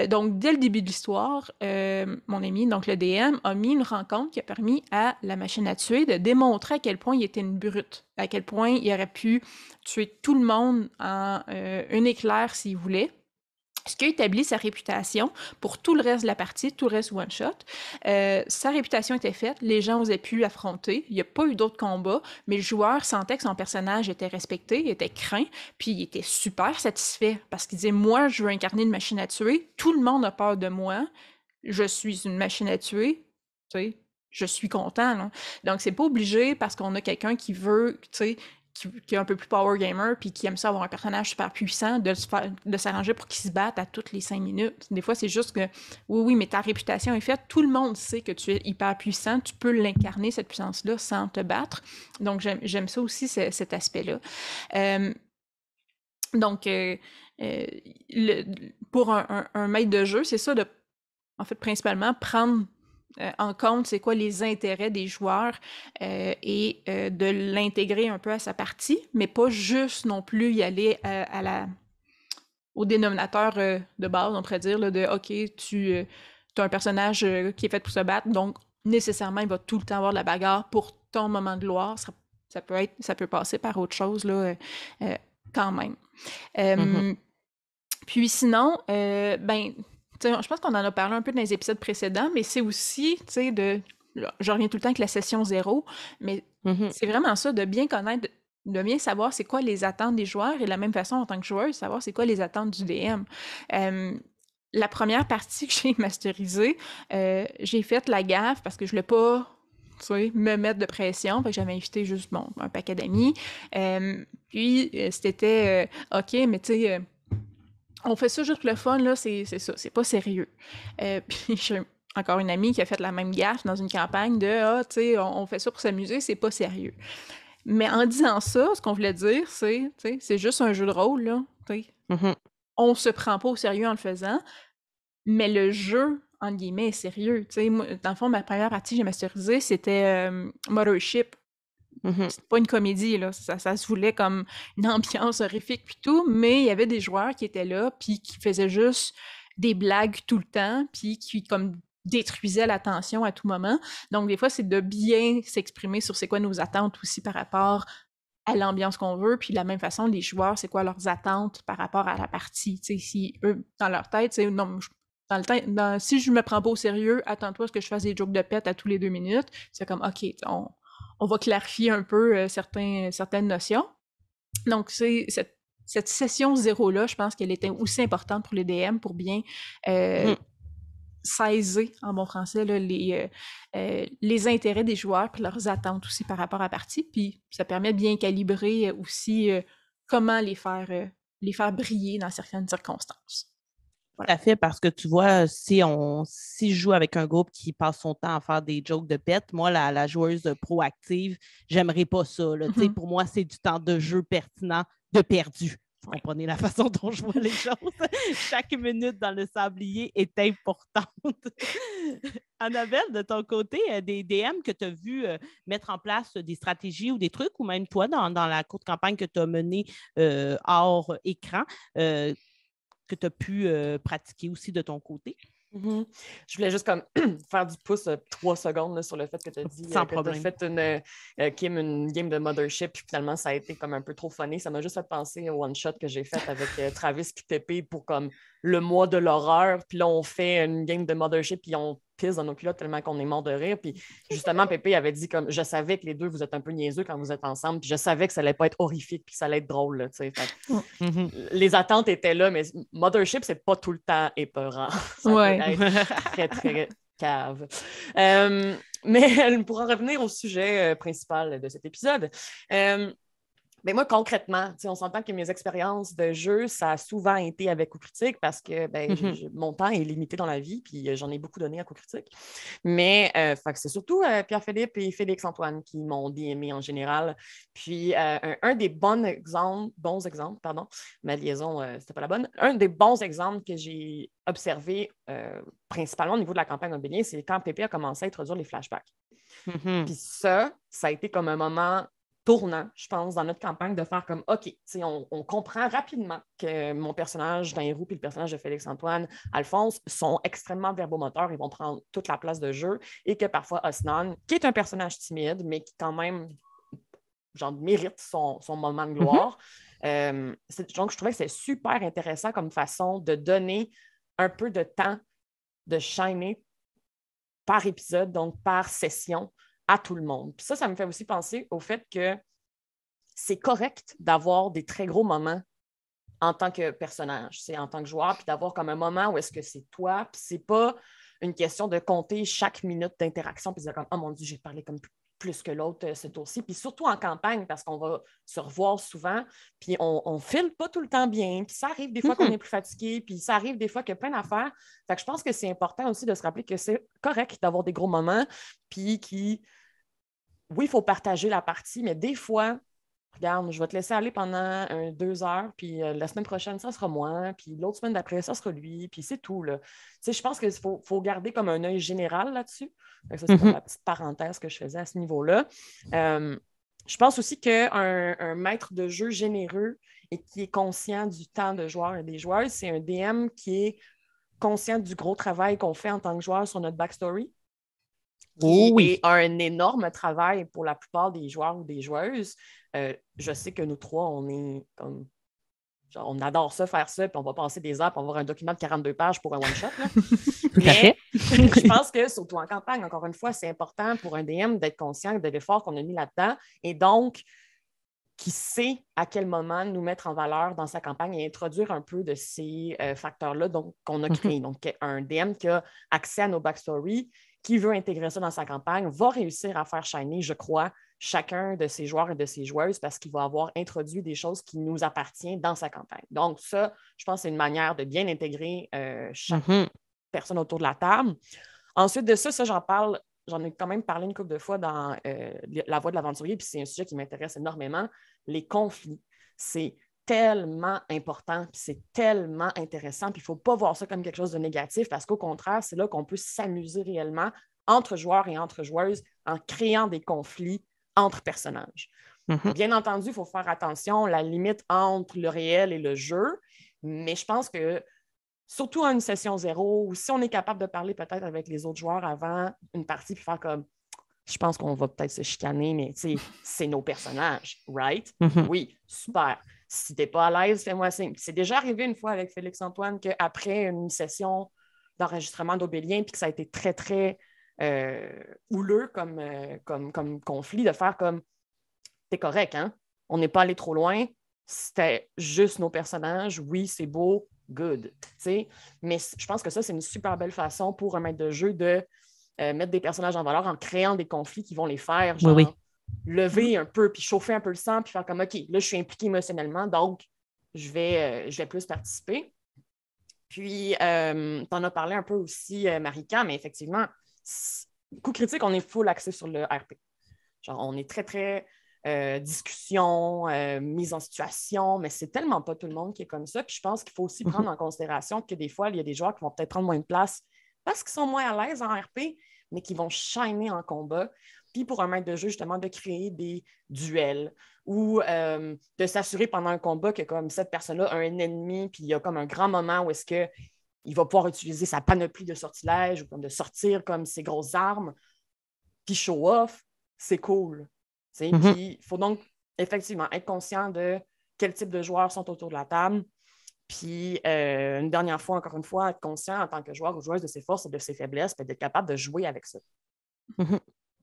Donc, dès le début de l'histoire, mon ami, donc le DM, a mis une rencontre qui a permis à la machine à tuer de démontrer à quel point il était une brute, à quel point il aurait pu tuer tout le monde en un éclair s'il voulait. Ce qui a établi sa réputation pour tout le reste de la partie, tout le reste one-shot. Sa réputation était faite, les gens osaient plus l'affronter, il n'y a pas eu d'autres combats, mais le joueur sentait que son personnage était respecté, il était craint, puis il était super satisfait, parce qu'il disait « Moi, je veux incarner une machine à tuer, tout le monde a peur de moi, je suis une machine à tuer, tu sais, je suis content. » là. Donc, c'est pas obligé parce qu'on a quelqu'un qui veut, tu sais, qui est un peu plus power gamer puis qui aime ça avoir un personnage super puissant, de s'arranger pour qu'il se batte à toutes les 5 minutes. Des fois, c'est juste que, oui, mais ta réputation est faite, tout le monde sait que tu es hyper puissant, tu peux l'incarner, cette puissance-là, sans te battre. Donc, j'aime ça aussi, cet aspect-là. Donc, pour un maître de jeu, c'est ça, en fait, principalement, prendre en compte c'est quoi les intérêts des joueurs et de l'intégrer un peu à sa partie, mais pas juste non plus y aller au dénominateur de base, on pourrait dire, là, de « OK, tu as un personnage qui est fait pour se battre, donc nécessairement, il va tout le temps avoir de la bagarre pour ton moment de gloire. » Ça peut passer par autre chose là, quand même. Puis sinon, je pense qu'on en a parlé un peu dans les épisodes précédents, mais c'est aussi, tu sais, je reviens tout le temps avec la session 0, mais c'est vraiment ça, de bien connaître, de bien savoir c'est quoi les attentes des joueurs et de la même façon, en tant que joueur, savoir c'est quoi les attentes du DM. La première partie que j'ai masterisée, j'ai fait la gaffe parce que je voulais pas, tu sais, me mettre de pression, fait que j'avais invité juste, un paquet d'amis. Puis, c'était OK, mais tu sais... on fait ça juste pour le fun, là, c'est ça, c'est pas sérieux. Puis j'ai encore une amie qui a fait la même gaffe dans une campagne de « tu sais, on fait ça pour s'amuser, c'est pas sérieux. » Mais en disant ça, ce qu'on voulait dire, c'est, tu sais, c'est juste un jeu de rôle, là, tu sais. On se prend pas au sérieux en le faisant, mais le jeu, entre guillemets, est sérieux. Tu sais, moi, dans le fond, ma première partie que j'ai masterisée, c'était Mothership. C'est pas une comédie, là. Ça se voulait comme une ambiance horrifique puis tout, mais il y avait des joueurs qui étaient là puis qui faisaient juste des blagues tout le temps puis qui comme détruisaient l'attention à tout moment. Donc des fois, c'est de bien s'exprimer sur c'est quoi nos attentes aussi par rapport à l'ambiance qu'on veut, puis de la même façon, les joueurs, c'est quoi leurs attentes par rapport à la partie. Tu sais, si eux, dans leur tête, c'est non, si je me prends pas au sérieux, attends-toi à ce que je fasse des jokes de pète à tous les 2 minutes. C'est comme, OK, on va clarifier un peu certaines notions. Donc, c'est cette session zéro-là, je pense qu'elle était aussi importante pour les DM pour bien saisir, en bon français, là, les intérêts des joueurs puis leurs attentes aussi par rapport à la partie. Puis ça permet de bien calibrer aussi comment les faire briller dans certaines circonstances.
Voilà. Tout à fait, parce que tu vois, si je joue avec un groupe qui passe son temps à faire des jokes de pète, moi, la joueuse proactive, j'aimerais pas ça. Là. Pour moi, c'est du temps de jeu pertinent de perdu. Vous comprenez la façon dont je vois les choses. Chaque minute dans le sablier est importante. Annabelle, de ton côté, des DM que tu as vu mettre en place des stratégies ou des trucs, ou même toi, dans la courte campagne que tu as menée hors écran, que tu as pu pratiquer aussi de ton côté?
Je voulais juste comme faire du pouce 3 secondes là, sur le fait que tu as dit que tu as fait Kim, une game de Mothership, puis finalement, ça a été comme un peu trop funny. Ça m'a juste fait penser au one-shot que j'ai fait avec Travis et Pépé pour comme le mois de l'horreur. Puis là, on fait une game de Mothership, puis on pisse dans nos culottes tellement qu'on est mort de rire. Puis justement, Pépé avait dit comme je savais que les deux, vous êtes un peu niaiseux quand vous êtes ensemble, puis je savais que ça allait pas être horrifique, puis que ça allait être drôle. Là, les attentes étaient là, mais Mothership, c'est pas tout le temps épeurant. Ça peut être très, très cave. Mais pour en revenir au sujet principal de cet épisode, ben moi, concrètement, on s'entend que mes expériences de jeu, ça a souvent été avec Coup Critique parce que mon temps est limité dans la vie, puis j'en ai beaucoup donné à Coup Critique. Mais c'est surtout Pierre-Philippe et Félix-Antoine qui m'ont DMé en général. Puis un des bons exemples, ma liaison, c'était pas la bonne. Un des bons exemples que j'ai observé principalement au niveau de la campagne Obélien, c'est quand Pépé a commencé à introduire les flashbacks. Puis ça a été comme un moment tournant, je pense, dans notre campagne, de faire comme, OK, on comprend rapidement que mon personnage d'Aïrou et le personnage de Félix-Antoine, Alphonse, sont extrêmement verbomoteurs, ils vont prendre toute la place de jeu, et que parfois Osnan, qui est un personnage timide, mais qui quand même mérite son moment de gloire. Donc, je trouvais que c'est super intéressant comme façon de donner un peu de temps de shiner par épisode, donc par session, à tout le monde. Puis ça me fait aussi penser au fait que c'est correct d'avoir des très gros moments en tant que personnage, en tant que joueur, puis d'avoir comme un moment où est-ce que c'est toi, puis c'est pas une question de compter chaque minute d'interaction, puis de dire comme « Oh mon Dieu, j'ai parlé comme plus que l'autre ce tour-ci », puis surtout en campagne, parce qu'on va se revoir souvent, puis on file pas tout le temps bien, puis ça arrive des fois qu'on est plus fatigué, puis ça arrive des fois qu'il y a plein d'affaires. Fait que je pense que c'est important aussi de se rappeler que c'est correct d'avoir des gros moments, puis oui, il faut partager la partie, mais des fois, regarde, je vais te laisser aller pendant 2 heures, puis la semaine prochaine, ça sera moi, puis l'autre semaine d'après, ça sera lui, puis c'est tout. Là. Je pense qu'il faut garder comme un œil général là-dessus. Ça, c'est comme la petite parenthèse que je faisais à ce niveau-là. Je pense aussi qu'un maître de jeu généreux et qui est conscient du temps de joueurs et des joueuses, c'est un DM qui est conscient du gros travail qu'on fait en tant que joueur sur notre backstory. Qui est un énorme travail pour la plupart des joueurs ou des joueuses. Je sais que nous trois, on est comme... on adore ça, faire ça, puis on va passer des heures, puis on va avoir un document de 42 pages pour un one-shot. Mais je pense que, surtout en campagne, encore une fois, c'est important pour un DM d'être conscient de l'effort qu'on a mis là-dedans, et donc qui sait à quel moment nous mettre en valeur dans sa campagne et introduire un peu de ces facteurs-là qu'on a créés. Donc, un DM qui a accès à nos backstories, qui veut intégrer ça dans sa campagne, va réussir à faire shiner, je crois, chacun de ses joueurs et de ses joueuses parce qu'il va avoir introduit des choses qui nous appartiennent dans sa campagne. Donc, ça, je pense que c'est une manière de bien intégrer chaque personne autour de la table. Ensuite de ça, j'en ai quand même parlé une couple de fois dans La Voix de l'aventurier, puis c'est un sujet qui m'intéresse énormément, les conflits. C'est tellement important, puis c'est tellement intéressant, puis il ne faut pas voir ça comme quelque chose de négatif, parce qu'au contraire, c'est là qu'on peut s'amuser réellement entre joueurs et entre joueuses en créant des conflits entre personnages. Bien entendu, il faut faire attention, la limite entre le réel et le jeu, mais je pense que surtout à une session zéro, ou si on est capable de parler peut-être avec les autres joueurs avant une partie, puis faire comme je pense qu'on va peut-être se chicaner, mais c'est nos personnages, right?
Mm-hmm.
Oui, super. Si t'es pas à l'aise, fais-moi signe. C'est déjà arrivé une fois avec Félix-Antoine qu'après une session d'enregistrement d'Obélien, puis que ça a été très, très houleux comme conflit, de faire comme t'es correct, hein? On n'est pas allé trop loin. C'était juste nos personnages. Oui, c'est beau, good. T'sais? Mais je pense que ça, c'est une super belle façon pour un maître de jeu de mettre des personnages en valeur en créant des conflits qui vont les faire, genre, lever un peu, puis chauffer un peu le sang, puis faire comme, OK, là, je suis impliquée émotionnellement, donc je vais plus participer. Puis, tu en as parlé un peu aussi, Marika, mais effectivement, coup critique, on est full axé sur le RP. Genre, on est très, très discussion, mise en situation, mais c'est tellement pas tout le monde qui est comme ça. Puis je pense qu'il faut aussi prendre en considération que des fois, il y a des joueurs qui vont peut-être prendre moins de place parce qu'ils sont moins à l'aise en RP, mais qui vont shiner en combat. Puis pour un maître de jeu, justement, de créer des duels ou de s'assurer pendant un combat que comme cette personne-là a un ennemi, puis il y a comme un grand moment où est-ce qu'il va pouvoir utiliser sa panoplie de sortilèges ou comme de sortir comme ses grosses armes, puis show off, c'est cool. Puis il faut donc effectivement être conscient de quel type de joueurs sont autour de la table. Puis une dernière fois, encore une fois, être conscient en tant que joueur ou joueuse de ses forces et de ses faiblesses, puis d'être capable de jouer avec ça.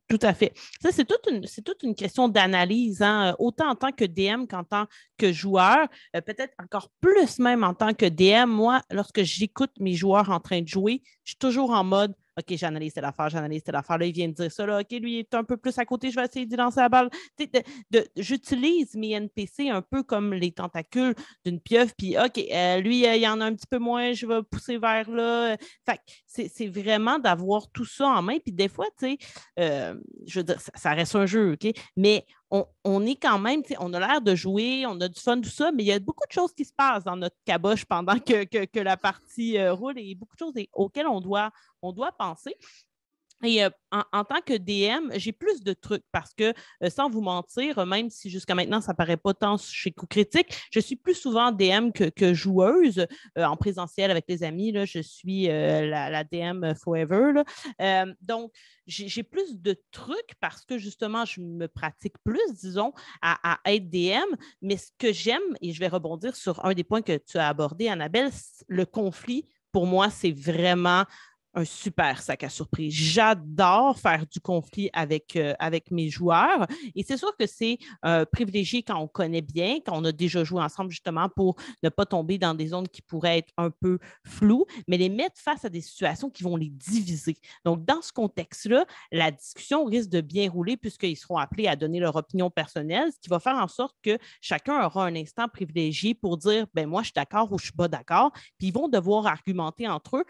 Tout à fait. Ça, c'est toute une question d'analyse, hein? Autant en tant que DM qu'en tant que joueur, peut-être encore plus même en tant que DM. Moi, lorsque j'écoute mes joueurs en train de jouer, je suis toujours en mode OK, j'analyse telle affaire. Là, il vient de dire ça. Là. OK, lui, il est un peu plus à côté, je vais essayer d'y lancer la balle. J'utilise mes NPC un peu comme les tentacules d'une pieuvre. Puis, OK, lui, il y en a un petit peu moins, je vais pousser vers là. Fait c'est vraiment d'avoir tout ça en main. Puis, des fois, tu sais, je veux dire, ça reste un jeu, OK? Mais on est quand même, on a l'air de jouer, on a du fun, tout ça, mais il y a beaucoup de choses qui se passent dans notre caboche pendant que la partie roule et beaucoup de choses auxquelles on doit penser. Et en tant que DM, j'ai plus de trucs parce que, sans vous mentir, même si jusqu'à maintenant, ça ne paraît pas tant chez Coup Critique, je suis plus souvent DM que joueuse. En présentiel avec les amis, là, je suis la DM forever. Donc, j'ai plus de trucs parce que, justement, je me pratique plus, disons, à être DM. Mais ce que j'aime, et je vais rebondir sur un des points que tu as abordé, Annabelle, le conflit, pour moi, c'est vraiment un super sac à surprise. J'adore faire du conflit avec mes joueurs et c'est sûr que c'est privilégié quand on connaît bien, quand on a déjà joué ensemble justement pour ne pas tomber dans des zones qui pourraient être un peu floues, mais les mettre face à des situations qui vont les diviser. Donc, dans ce contexte-là, la discussion risque de bien rouler puisqu'ils seront appelés à donner leur opinion personnelle, ce qui va faire en sorte que chacun aura un instant privilégié pour dire « ben moi, je suis d'accord ou je ne suis pas d'accord », puis ils vont devoir argumenter entre eux.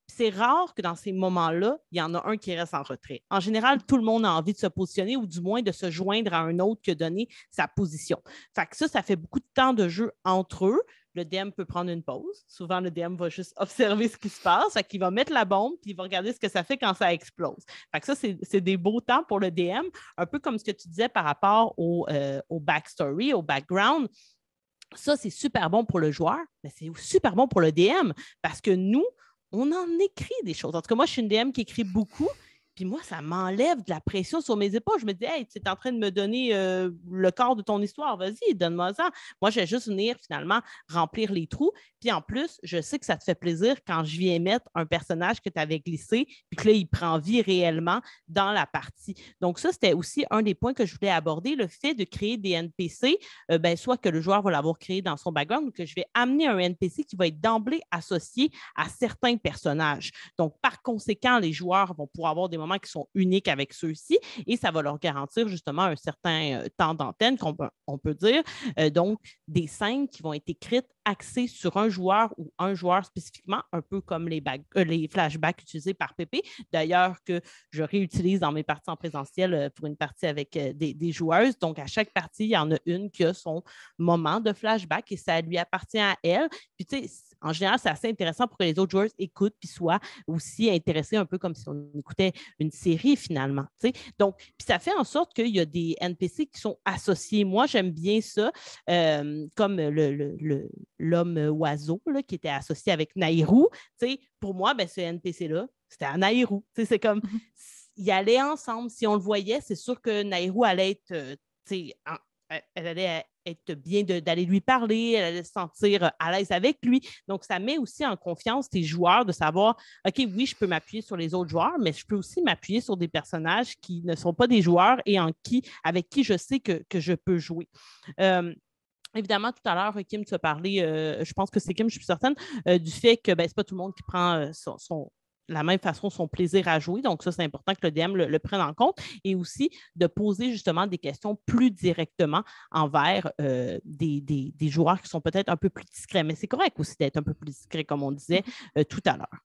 C'est rare que dans ces moments-là, il y en a un qui reste en retrait. En général, tout le monde a envie de se positionner ou du moins de se joindre à un autre qui a donné sa position. Fait que ça fait beaucoup de temps de jeu entre eux. Le DM peut prendre une pause. Souvent, le DM va juste observer ce qui se passe. Fait qu'il va mettre la bombe puis il va regarder ce que ça fait quand ça explose. Fait que ça, c'est des beaux temps pour le DM. Un peu comme ce que tu disais par rapport au backstory, au background. Ça, c'est super bon pour le joueur, mais c'est super bon pour le DM parce que nous, on en écrit des choses. En tout cas, moi, je suis une DM qui écrit beaucoup. Puis moi, ça m'enlève de la pression sur mes épaules. Je me dis, hey, tu es en train de me donner le corps de ton histoire. Vas-y, donne-moi ça. Moi, je vais juste venir finalement remplir les trous. Puis en plus, je sais que ça te fait plaisir quand je viens mettre un personnage que tu avais glissé, puis que là, il prend vie réellement dans la partie. Donc ça, c'était aussi un des points que je voulais aborder, le fait de créer des NPC, soit que le joueur va l'avoir créé dans son background ou que je vais amener un NPC qui va être d'emblée associé à certains personnages. Donc, par conséquent, les joueurs vont pouvoir avoir des moments qui sont uniques avec ceux-ci et ça va leur garantir justement un certain temps d'antenne, on peut dire. Donc, des scènes qui vont être écrites axées sur un joueur ou un joueur spécifiquement, un peu comme les flashbacks utilisés par Pépé. D'ailleurs, que je réutilise dans mes parties en présentiel pour une partie avec des joueuses. Donc, à chaque partie, il y en a une qui a son moment de flashback et ça lui appartient à elle. Puis, tu sais, en général, c'est assez intéressant pour que les autres joueurs écoutent puis soient aussi intéressés un peu comme si on écoutait une série finalement. T'sais. Donc, puis ça fait en sorte qu'il y a des NPC qui sont associés. Moi, j'aime bien ça, comme l'homme oiseau là, qui était associé avec Nairou. Pour moi, ben, ce NPC-là, c'était à Nairou. C'est comme... ils allaient ensemble. Si on le voyait, c'est sûr que Nairou allait être, elle allait être bien d'aller lui parler, elle allait se sentir à l'aise avec lui. Donc, ça met aussi en confiance tes joueurs de savoir, OK, oui, je peux m'appuyer sur les autres joueurs, mais je peux aussi m'appuyer sur des personnages qui ne sont pas des joueurs et avec qui je sais que je peux jouer. Évidemment, tout à l'heure, Kim, tu as parlé, je pense que c'est Kim, je suis certaine, du fait que c'est pas tout le monde qui prend la même façon son plaisir à jouer. Donc, ça, c'est important que le DM le prenne en compte et aussi de poser justement des questions plus directement envers des joueurs qui sont peut-être un peu plus discrets. Mais c'est correct aussi d'être un peu plus discret, comme on disait tout à l'heure.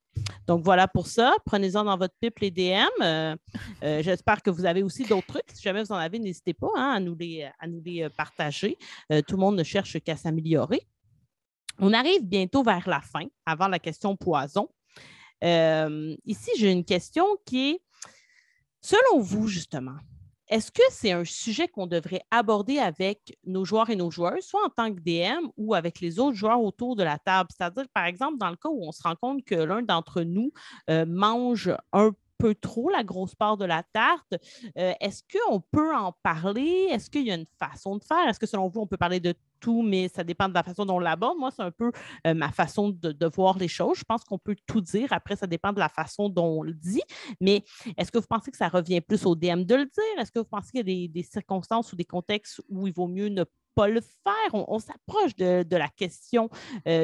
Donc, voilà pour ça. Prenez-en dans votre pipe les DM. J'espère que vous avez aussi d'autres trucs. Si jamais vous en avez, n'hésitez pas à nous les partager. Tout le monde ne cherche qu'à s'améliorer. On arrive bientôt vers la fin, avant la question poison. Ici, j'ai une question qui est, selon vous, justement, est-ce que c'est un sujet qu'on devrait aborder avec nos joueurs et nos joueuses, soit en tant que DM ou avec les autres joueurs autour de la table? C'est-à-dire, par exemple, dans le cas où on se rend compte que l'un d'entre nous mange un peu trop la grosse part de la tarte, est-ce qu'on peut en parler? Est-ce qu'il y a une façon de faire? Est-ce que, selon vous, on peut parler de tout, mais ça dépend de la façon dont on l'aborde? Moi, c'est un peu ma façon de voir les choses. Je pense qu'on peut tout dire. Après, ça dépend de la façon dont on le dit. Mais est-ce que vous pensez que ça revient plus au DM de le dire? Est-ce que vous pensez qu'il y a des circonstances ou des contextes où il vaut mieux ne pas le faire? On s'approche de la question,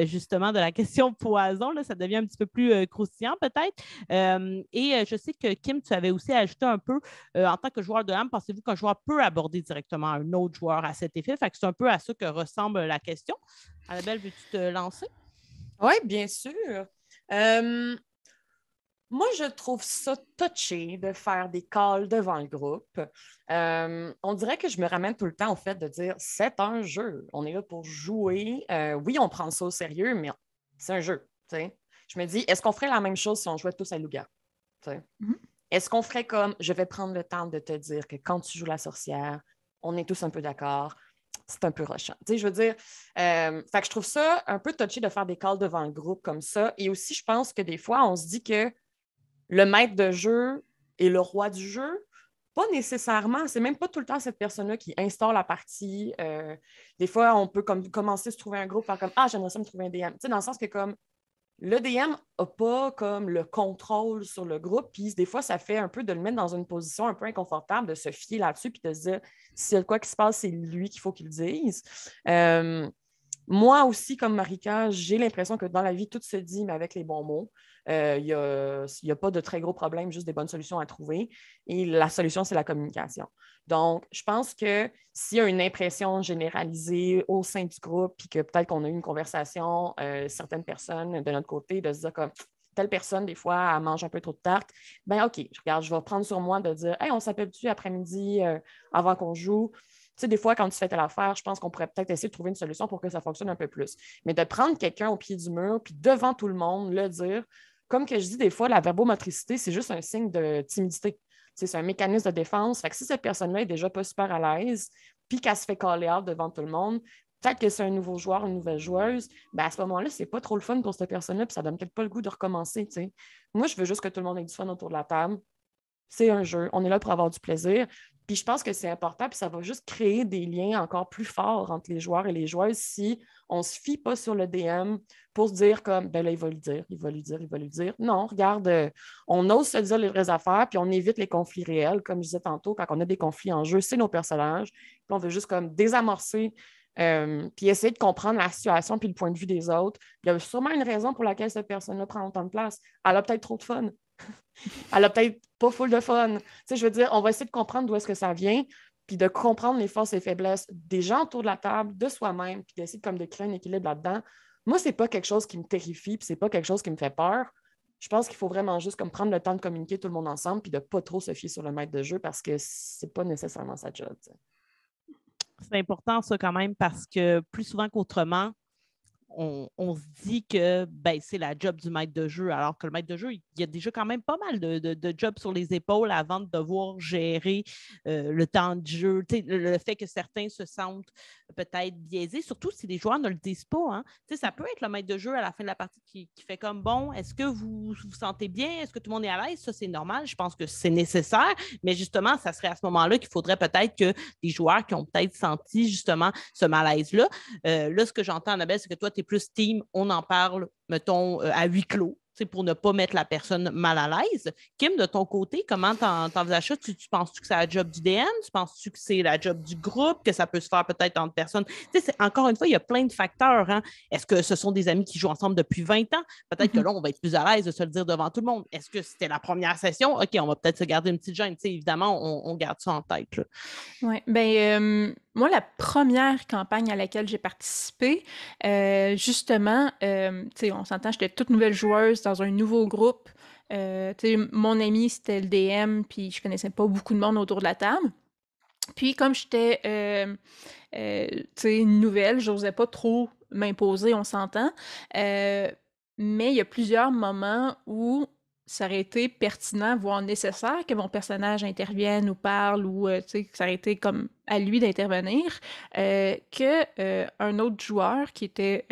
justement, de la question poison. Là, ça devient un petit peu plus croustillant, peut-être. Et je sais que, Kim, tu avais aussi ajouté un peu, en tant que joueur de âme, pensez-vous qu'un joueur peut aborder directement un autre joueur à cet effet? Fait que c'est un peu à ça que ressemble la question. Annabelle, veux-tu te lancer?
Oui, bien sûr. Moi, je trouve ça touché de faire des calls devant le groupe. On dirait que je me ramène tout le temps au fait de dire c'est un jeu. On est là pour jouer. Oui, on prend ça au sérieux, mais c'est un jeu. T'sais. Je me dis, est-ce qu'on ferait la même chose si on jouait tous à Loup-garou? Est-ce qu'on ferait comme je vais prendre le temps de te dire que quand tu joues la sorcière, on est tous un peu d'accord? C'est un peu rushant. Tu sais, je veux dire, fait que je trouve ça un peu touché de faire des calls devant le groupe comme ça. Et aussi, je pense que des fois, on se dit que le maître de jeu est le roi du jeu. Pas nécessairement. C'est même pas tout le temps cette personne-là qui instaure la partie. Des fois, on peut commencer à se trouver un groupe, faire comme « Ah, j'aimerais ça me trouver un DM. » Tu sais, dans le sens que comme le DM n'a pas comme le contrôle sur le groupe, puis des fois, ça fait un peu de le mettre dans une position un peu inconfortable, de se fier là-dessus, puis de se dire, s'il y a quoi qui se passe, c'est lui qu'il faut qu'il le dise. Moi aussi, comme Marika, j'ai l'impression que dans la vie, tout se dit, mais avec les bons mots. Il n'y a pas de très gros problèmes, juste des bonnes solutions à trouver. Et la solution, c'est la communication. Donc, je pense que s'il y a une impression généralisée au sein du groupe, puis que peut-être qu'on a eu une conversation, certaines personnes de notre côté, de se dire comme telle personne, des fois, elle mange un peu trop de tarte, bien, OK, regarde, je vais prendre sur moi de dire hey, on s'appelle-tu après-midi avant qu'on joue? Tu sais, des fois, quand tu fais telle affaire, je pense qu'on pourrait peut-être essayer de trouver une solution pour que ça fonctionne un peu plus. Mais de prendre quelqu'un au pied du mur, puis devant tout le monde, le dire, comme que je dis des fois, la verbomotricité, c'est juste un signe de timidité. C'est un mécanisme de défense. Fait que si cette personne-là est déjà pas super à l'aise, puis qu'elle se fait caller out devant tout le monde, peut-être que c'est un nouveau joueur, une nouvelle joueuse, ben à ce moment-là, c'est pas trop le fun pour cette personne-là, puis ça donne peut-être pas le goût de recommencer. T'sais. Moi, je veux juste que tout le monde ait du fun autour de la table. C'est un jeu. On est là pour avoir du plaisir. Puis je pense que c'est important, puis ça va juste créer des liens encore plus forts entre les joueurs et les joueuses si on ne se fie pas sur le DM pour se dire comme, ben là, il va lui dire, il va lui dire, il va lui dire. Non, regarde, on ose se dire les vraies affaires, puis on évite les conflits réels. Comme je disais tantôt, quand on a des conflits en jeu, c'est nos personnages. Puis on veut juste comme désamorcer, puis essayer de comprendre la situation puis le point de vue des autres. Il y a sûrement une raison pour laquelle cette personne-là prend autant de place. Elle a peut-être trop de fun. Elle a peut-être pas full de fun. Tu sais, je veux dire, on va essayer de comprendre d'où est-ce que ça vient, puis de comprendre les forces et faiblesses des gens autour de la table, de soi-même, puis d'essayer comme de créer un équilibre là-dedans. Moi, c'est pas quelque chose qui me terrifie, puis c'est pas quelque chose qui me fait peur. Je pense qu'il faut vraiment juste comme prendre le temps de communiquer tout le monde ensemble, puis de pas trop se fier sur le maître de jeu parce que c'est pas nécessairement sa job. T'sais.
C'est important, ça, quand même, parce que plus souvent qu'autrement, on se dit que c'est la job du maître de jeu, alors que le maître de jeu, il y a déjà quand même pas mal de jobs sur les épaules avant de devoir gérer le temps de jeu. Le fait que certains se sentent peut-être biaisés, surtout si les joueurs ne le disent pas. Hein. Ça peut être le maître de jeu à la fin de la partie qui fait comme, bon, est-ce que vous vous sentez bien? Est-ce que tout le monde est à l'aise? Ça, c'est normal. Je pense que c'est nécessaire. Mais justement, ça serait à ce moment-là qu'il faudrait peut-être que des joueurs qui ont peut-être senti justement ce malaise-là. Là, ce que j'entends, Annabelle, c'est que toi, tu es plus team, on en parle, mettons, à huis clos, pour ne pas mettre la personne mal à l'aise. Kim, de ton côté, comment t'envisages ça? Tu penses-tu que c'est la job du DM? Tu penses-tu que c'est la job du groupe? Que ça peut se faire peut-être entre personnes? Encore une fois, il y a plein de facteurs. Hein? Est-ce que ce sont des amis qui jouent ensemble depuis 20 ans? Peut-être que là, on va être plus à l'aise de se le dire devant tout le monde. Est-ce que c'était la première session? OK, on va peut-être se garder une petite gêne. Évidemment, on garde ça en tête.
Oui, moi, la première campagne à laquelle j'ai participé, justement, on s'entend, j'étais toute nouvelle joueuse dans un nouveau groupe. Mon ami, c'était le DM, puis je connaissais pas beaucoup de monde autour de la table. Puis comme j'étais nouvelle, j'osais pas trop m'imposer, on s'entend. Mais il y a plusieurs moments où ça aurait été pertinent, voire nécessaire que mon personnage intervienne ou parle, ou que ça aurait été comme à lui d'intervenir, qu'un autre joueur qui était...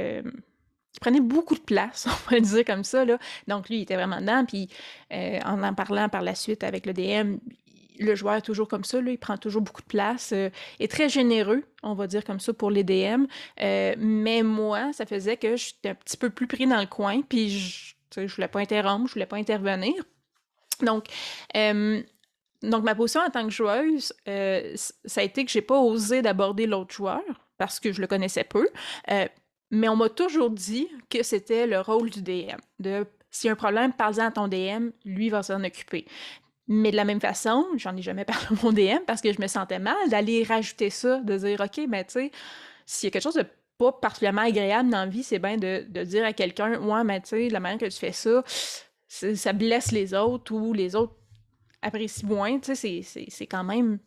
qui prenait beaucoup de place, on va dire comme ça, là. Donc, lui, il était vraiment dedans, puis en parlant par la suite avec le DM, le joueur est toujours comme ça, là, il prend toujours beaucoup de place, est très généreux, on va dire comme ça, pour les DM. Mais moi, ça faisait que j'étais un petit peu plus pris dans le coin, puis je voulais pas interrompre, je voulais pas intervenir. Donc, ma position en tant que joueuse, ça a été que j'ai pas osé d'aborder l'autre joueur, parce que je le connaissais peu. Mais on m'a toujours dit que c'était le rôle du DM. S'il y a un problème, parle-en à ton DM, lui va s'en occuper. Mais de la même façon, j'en ai jamais parlé à mon DM parce que je me sentais mal d'aller rajouter ça, de dire, OK, mais tu sais, s'il y a quelque chose de pas particulièrement agréable dans la vie, c'est bien de dire à quelqu'un, ouais, mais tu sais, la manière que tu fais ça, ça blesse les autres ou les autres apprécient moins. Tu sais, c'est quand même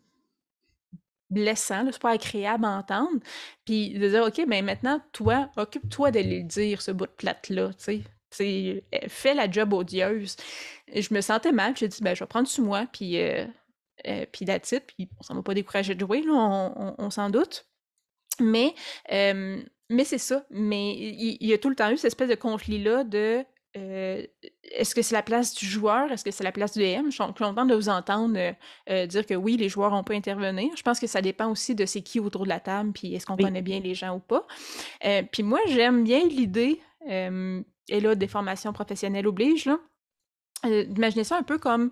blessant, c'est pas agréable à entendre. Puis de dire, OK, mais maintenant, toi, occupe-toi de le dire, ce bout de plate-là, tu sais. Fais la job odieuse. Et je me sentais mal, j'ai dit, je vais prendre sur moi, puis that's it, puis on s'en va pas décourager de jouer, là, on s'en doute. Mais c'est ça. Mais il y a tout le temps eu cette espèce de conflit-là de est-ce que c'est la place du joueur? Est-ce que c'est la place du DM? Je suis contente de vous entendre dire que oui, les joueurs ont pu intervenir. Je pense que ça dépend aussi de c'est qui autour de la table, puis est-ce qu'on connaît bien les gens ou pas. Puis moi, j'aime bien l'idée, et là, des formations professionnelles obligent, là, imaginez ça un peu comme,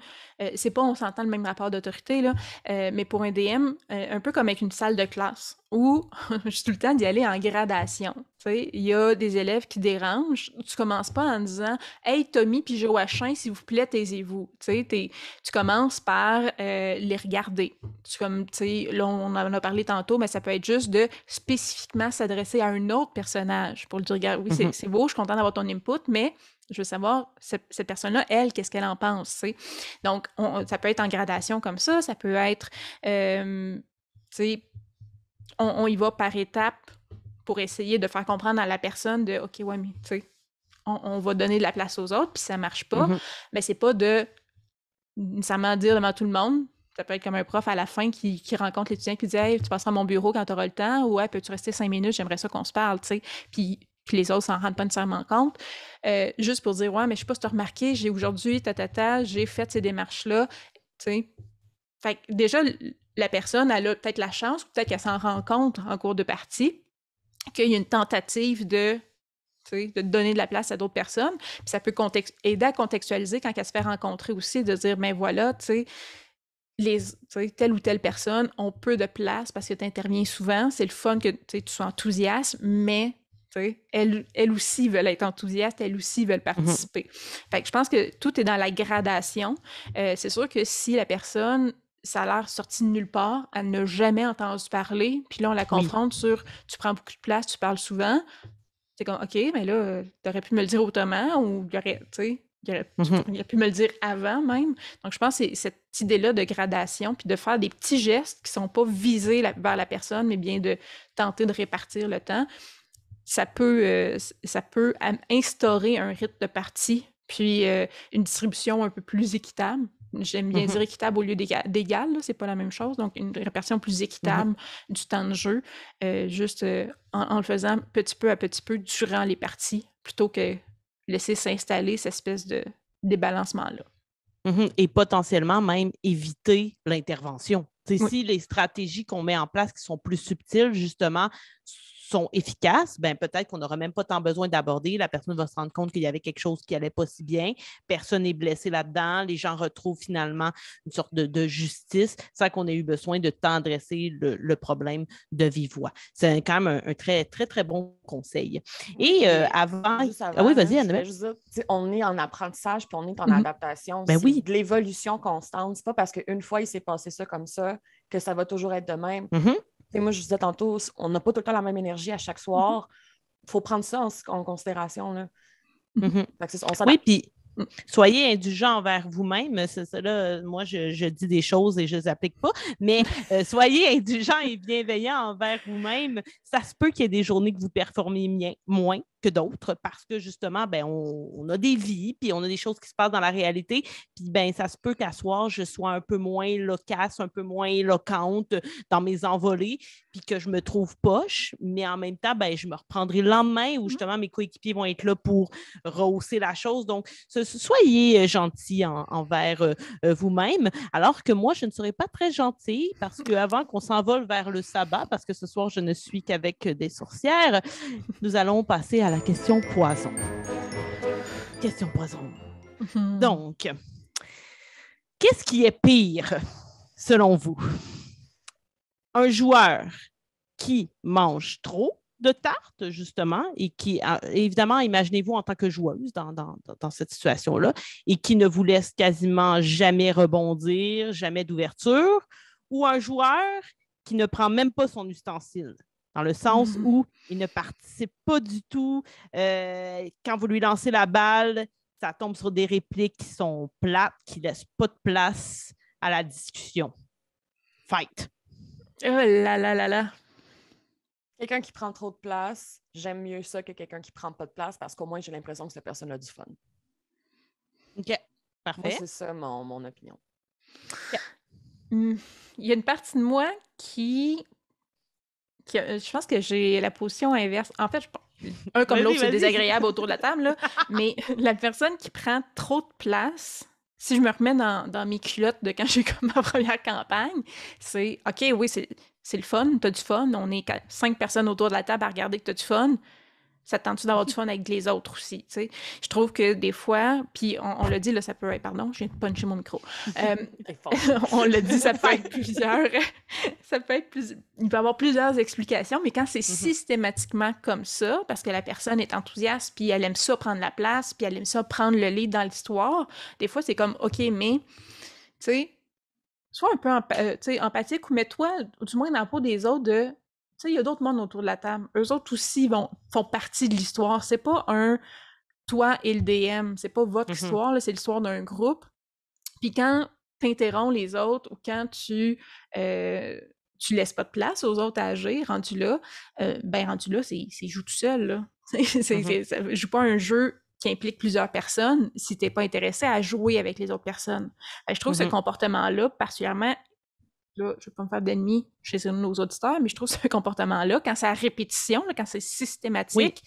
c'est pas on s'entend le même rapport d'autorité, là, mais pour un DM, un peu comme avec une salle de classe, où je suis tout le temps d'y aller en gradation. Il y a des élèves qui dérangent, tu commences pas en disant « Hey, Tommy puis Joachim, s'il vous plaît, taisez-vous. » Tu commences par les regarder. Là, on en a parlé tantôt, mais ça peut être juste de spécifiquement s'adresser à un autre personnage pour lui dire « Regarde, oui, c'est beau, je suis contente d'avoir ton input, mais... » Je veux savoir, cette personne-là, elle, qu'est-ce qu'elle en pense, tu sais. Donc, ça peut être en gradation comme ça peut être, tu sais, on y va par étapes pour essayer de faire comprendre à la personne de, OK, ouais, mais tu sais, on va donner de la place aux autres, puis ça marche pas, mais c'est pas de nécessairement dire devant tout le monde. Ça peut être comme un prof à la fin qui rencontre l'étudiant qui dit « Hey, tu passeras à mon bureau quand tu auras le temps » ou « Hey, peux-tu rester 5 minutes? J'aimerais ça qu'on se parle, tu sais. » Puis les autres s'en rendent pas nécessairement compte. Juste pour dire « Ouais, mais je sais pas si tu as remarqué, j'ai aujourd'hui, j'ai fait ces démarches-là. » Tu sais. Fait que déjà, la personne, elle a peut-être la chance, ou peut-être qu'elle s'en rend compte en cours de partie, qu'il y a une tentative de donner de la place à d'autres personnes. Puis ça peut aider à contextualiser quand elle se fait rencontrer aussi, de dire « Ben voilà, tu sais, telle ou telle personne ont peu de place parce que tu interviens souvent. C'est le fun que tu sois enthousiaste, mais elles aussi veulent être enthousiastes, elles aussi veulent participer. Fait que je pense que tout est dans la gradation. C'est sûr que si la personne, ça a l'air sorti de nulle part, elle n'a jamais entendu parler, puis là, on la confronte sur « tu prends beaucoup de place, tu parles souvent », c'est comme « OK, mais là, t'aurais pu me le dire autrement, ou il aurait pu me le dire avant même. » Donc, je pense que c'est cette idée-là de gradation, puis de faire des petits gestes qui ne sont pas visés vers la personne, mais bien de tenter de répartir le temps. ça peut instaurer un rythme de partie, puis une distribution un peu plus équitable. J'aime bien dire équitable au lieu d'égal, c'est pas la même chose. Donc, une répartition plus équitable du temps de jeu, juste en le faisant petit peu à petit peu durant les parties, plutôt que laisser s'installer cette espèce de débalancement-là.
Et potentiellement même éviter l'intervention.
Oui.
Si les stratégies qu'on met en place qui sont plus subtiles, justement, sont efficaces, ben peut-être qu'on n'aura même pas tant besoin d'aborder. La personne va se rendre compte qu'il y avait quelque chose qui n'allait pas si bien. Personne n'est blessé là-dedans. Les gens retrouvent finalement une sorte de justice sans qu'on ait eu besoin de tant adresser le problème de vive voix. C'est quand même un très, très, très bon conseil. Et avant...
Ah oui, vas-y, Annabelle. On est en apprentissage puis on est en adaptation.
Ben oui.
De l'évolution constante. C'est pas parce qu'une fois, il s'est passé ça comme ça que ça va toujours être de même. Moi, je disais tantôt, on n'a pas tout le temps la même énergie à chaque soir. Il faut prendre ça en considération. Là.
Oui, puis soyez indulgents envers vous-même. C'est ça, là, moi, je dis des choses et je ne les applique pas, mais soyez indulgents et bienveillants envers vous-même. Ça se peut qu'il y ait des journées que vous performez moins que d'autres parce que justement, ben, on a des vies, puis on a des choses qui se passent dans la réalité, puis ben, ça se peut qu'à soir, je sois un peu moins loquace, un peu moins éloquente dans mes envolées, puis que je me trouve poche, mais en même temps, ben, je me reprendrai le lendemain où justement mes coéquipiers vont être là pour rehausser la chose. Donc, soyez gentils envers vous-même, alors que moi, je ne serai pas très gentille parce qu'avant qu'on s'envole vers le sabbat, parce que ce soir, je ne suis qu'avec des sorcières, nous allons passer à la question poison. Question poison. Donc, qu'est-ce qui est pire, selon vous? Un joueur qui mange trop de tartes, justement, et qui, évidemment, imaginez-vous en tant que joueuse dans cette situation-là, et qui ne vous laisse quasiment jamais rebondir, jamais d'ouverture, ou un joueur qui ne prend même pas son ustensile, dans le sens où il ne participe pas du tout. Quand vous lui lancez la balle, ça tombe sur des répliques qui sont plates, qui ne laissent pas de place à la discussion. Fight!
Oh là là là là!
Quelqu'un qui prend trop de place, j'aime mieux ça que quelqu'un qui prend pas de place parce qu'au moins, j'ai l'impression que cette personne a du fun.
OK, parfait.
Moi, c'est ça mon opinion.
Okay. Il y a une partie de moi qui je pense que j'ai la position inverse. En fait, un comme l'autre, c'est désagréable autour de la table, là, mais la personne qui prend trop de place, si je me remets dans mes culottes de quand j'ai comme ma première campagne, c'est OK, oui, c'est le fun, t'as du fun, on est 5 personnes autour de la table à regarder que t'as du fun. Ça te tente-tu d'avoir du fun avec les autres aussi, tu sais? Je trouve que des fois, puis on l'a dit, là, ça peut être, pardon, je viens de puncher mon micro. On l'a dit, ça peut être il peut y avoir plusieurs explications, mais quand c'est systématiquement comme ça, parce que la personne est enthousiaste, puis elle aime ça prendre la place, puis elle aime ça prendre le lead dans l'histoire, des fois, c'est comme, OK, mais, tu sais, sois un peu empathique ou mets-toi, du moins dans la peau des autres, de... Tu sais, il y a d'autres mondes autour de la table. Eux autres aussi font partie de l'histoire. C'est pas un toi et le DM. C'est pas votre histoire, là, c'est l'histoire d'un groupe. Puis quand t'interromps les autres ou quand tu laisses pas de place aux autres à agir, rendu là, c'est joue tout seul, là. Ça joue pas un jeu qui implique plusieurs personnes si t'es pas intéressé à jouer avec les autres personnes. Je trouve ce comportement-là particulièrement... Là, je ne vais pas me faire d'ennemis chez nos auditeurs, mais je trouve ce comportement-là, quand c'est à répétition, là, quand c'est systématique,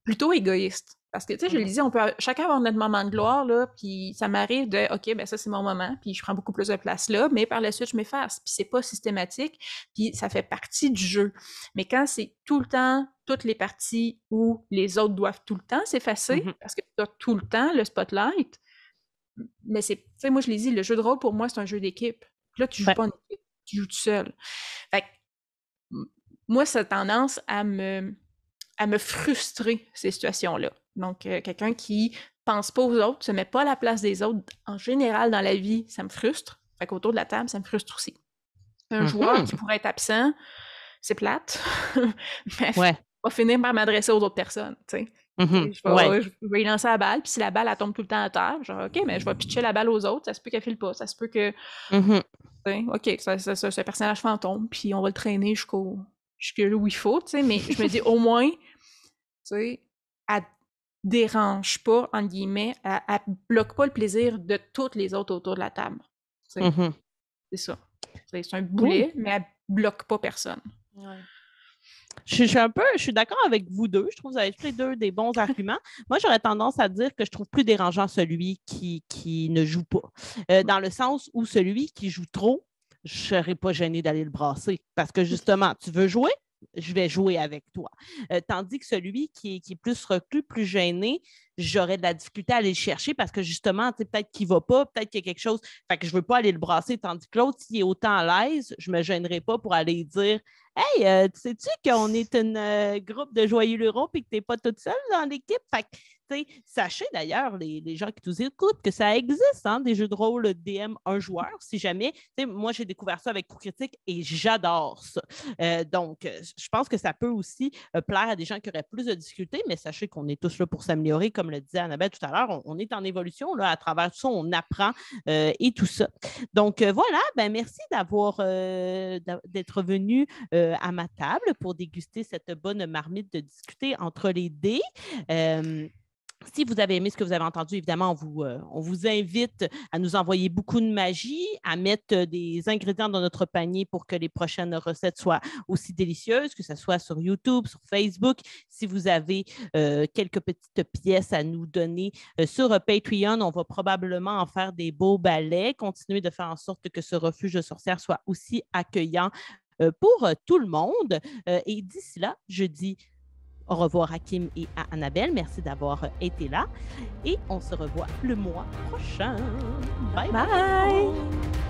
plutôt égoïste. Parce que, tu sais, je le disais, on peut chacun avoir notre moment de gloire, là, puis ça m'arrive de, OK, ben ça, c'est mon moment, puis je prends beaucoup plus de place là, mais par la suite, je m'efface. Puis c'est pas systématique, puis ça fait partie du jeu. Mais quand c'est tout le temps, toutes les parties où les autres doivent tout le temps s'effacer, parce que tu as tout le temps le spotlight, mais c'est, tu sais, moi, je l'ai dit, le jeu de rôle, pour moi, c'est un jeu d'équipe. Là, tu joues pas en équipe, tu joues tout seul. Fait que, moi, ça a tendance à me frustrer, ces situations-là. Donc, quelqu'un qui pense pas aux autres, se met pas à la place des autres, en général, dans la vie, ça me frustre. Fait qu'autour de la table, ça me frustre aussi. Un joueur qui pourrait être absent, c'est plate, mais va finir par m'adresser aux autres personnes, tu sais. Je vais y lancer la balle, puis si la balle, elle tombe tout le temps à terre, genre, OK, mais je vais pitcher la balle aux autres, ça se peut qu'elle file pas, ça se peut que... OK, c'est un personnage fantôme, puis on va le traîner jusqu'au jusque-là où il faut, tu sais, mais je me dis au moins, tu sais, elle dérange pas, entre guillemets, elle bloque pas le plaisir de toutes les autres autour de la table. Tu sais. C'est ça. C'est un boulet, mais elle bloque pas personne.
Ouais.
Je suis d'accord avec vous deux. Je trouve que vous avez tous les deux des bons arguments. Moi, j'aurais tendance à dire que je trouve plus dérangeant celui qui ne joue pas. Dans le sens où celui qui joue trop, je ne serais pas gênée d'aller le brasser. Parce que justement, tu veux jouer? Je vais jouer avec toi. Tandis que celui qui est plus reclus, plus gêné, j'aurais de la difficulté à aller le chercher parce que justement, peut-être qu'il ne va pas, peut-être qu'il y a quelque chose. Fait que je ne veux pas aller le brasser. Tandis que l'autre, s'il est autant à l'aise, je ne me gênerai pas pour aller dire Hey, sais-tu qu'on est un groupe de joyeux lurons et que tu n'es pas toute seule dans l'équipe? Fait que, sachez d'ailleurs, les gens qui nous écoutent, que ça existe, hein, des jeux de rôle DM un joueur. Si jamais, moi, j'ai découvert ça avec Coup Critique et j'adore ça. Donc, je pense que ça peut aussi plaire à des gens qui auraient plus de difficultés, mais sachez qu'on est tous là pour s'améliorer, comme le disait Annabelle tout à l'heure. On est en évolution, là, à travers tout ça, on apprend et tout ça. Donc, voilà, merci d'être venu à ma table pour déguster cette bonne marmite de discuter entre les dés. Si vous avez aimé ce que vous avez entendu, évidemment, on vous invite à nous envoyer beaucoup de magie, à mettre des ingrédients dans notre panier pour que les prochaines recettes soient aussi délicieuses, que ce soit sur YouTube, sur Facebook. Si vous avez quelques petites pièces à nous donner sur Patreon, on va probablement en faire des beaux balais, continuer de faire en sorte que ce refuge de sorcières soit aussi accueillant pour tout le monde. Et d'ici là, je dis au revoir à Kim et à Annabelle. Merci d'avoir été là. Et on se revoit le mois prochain. Bye bye!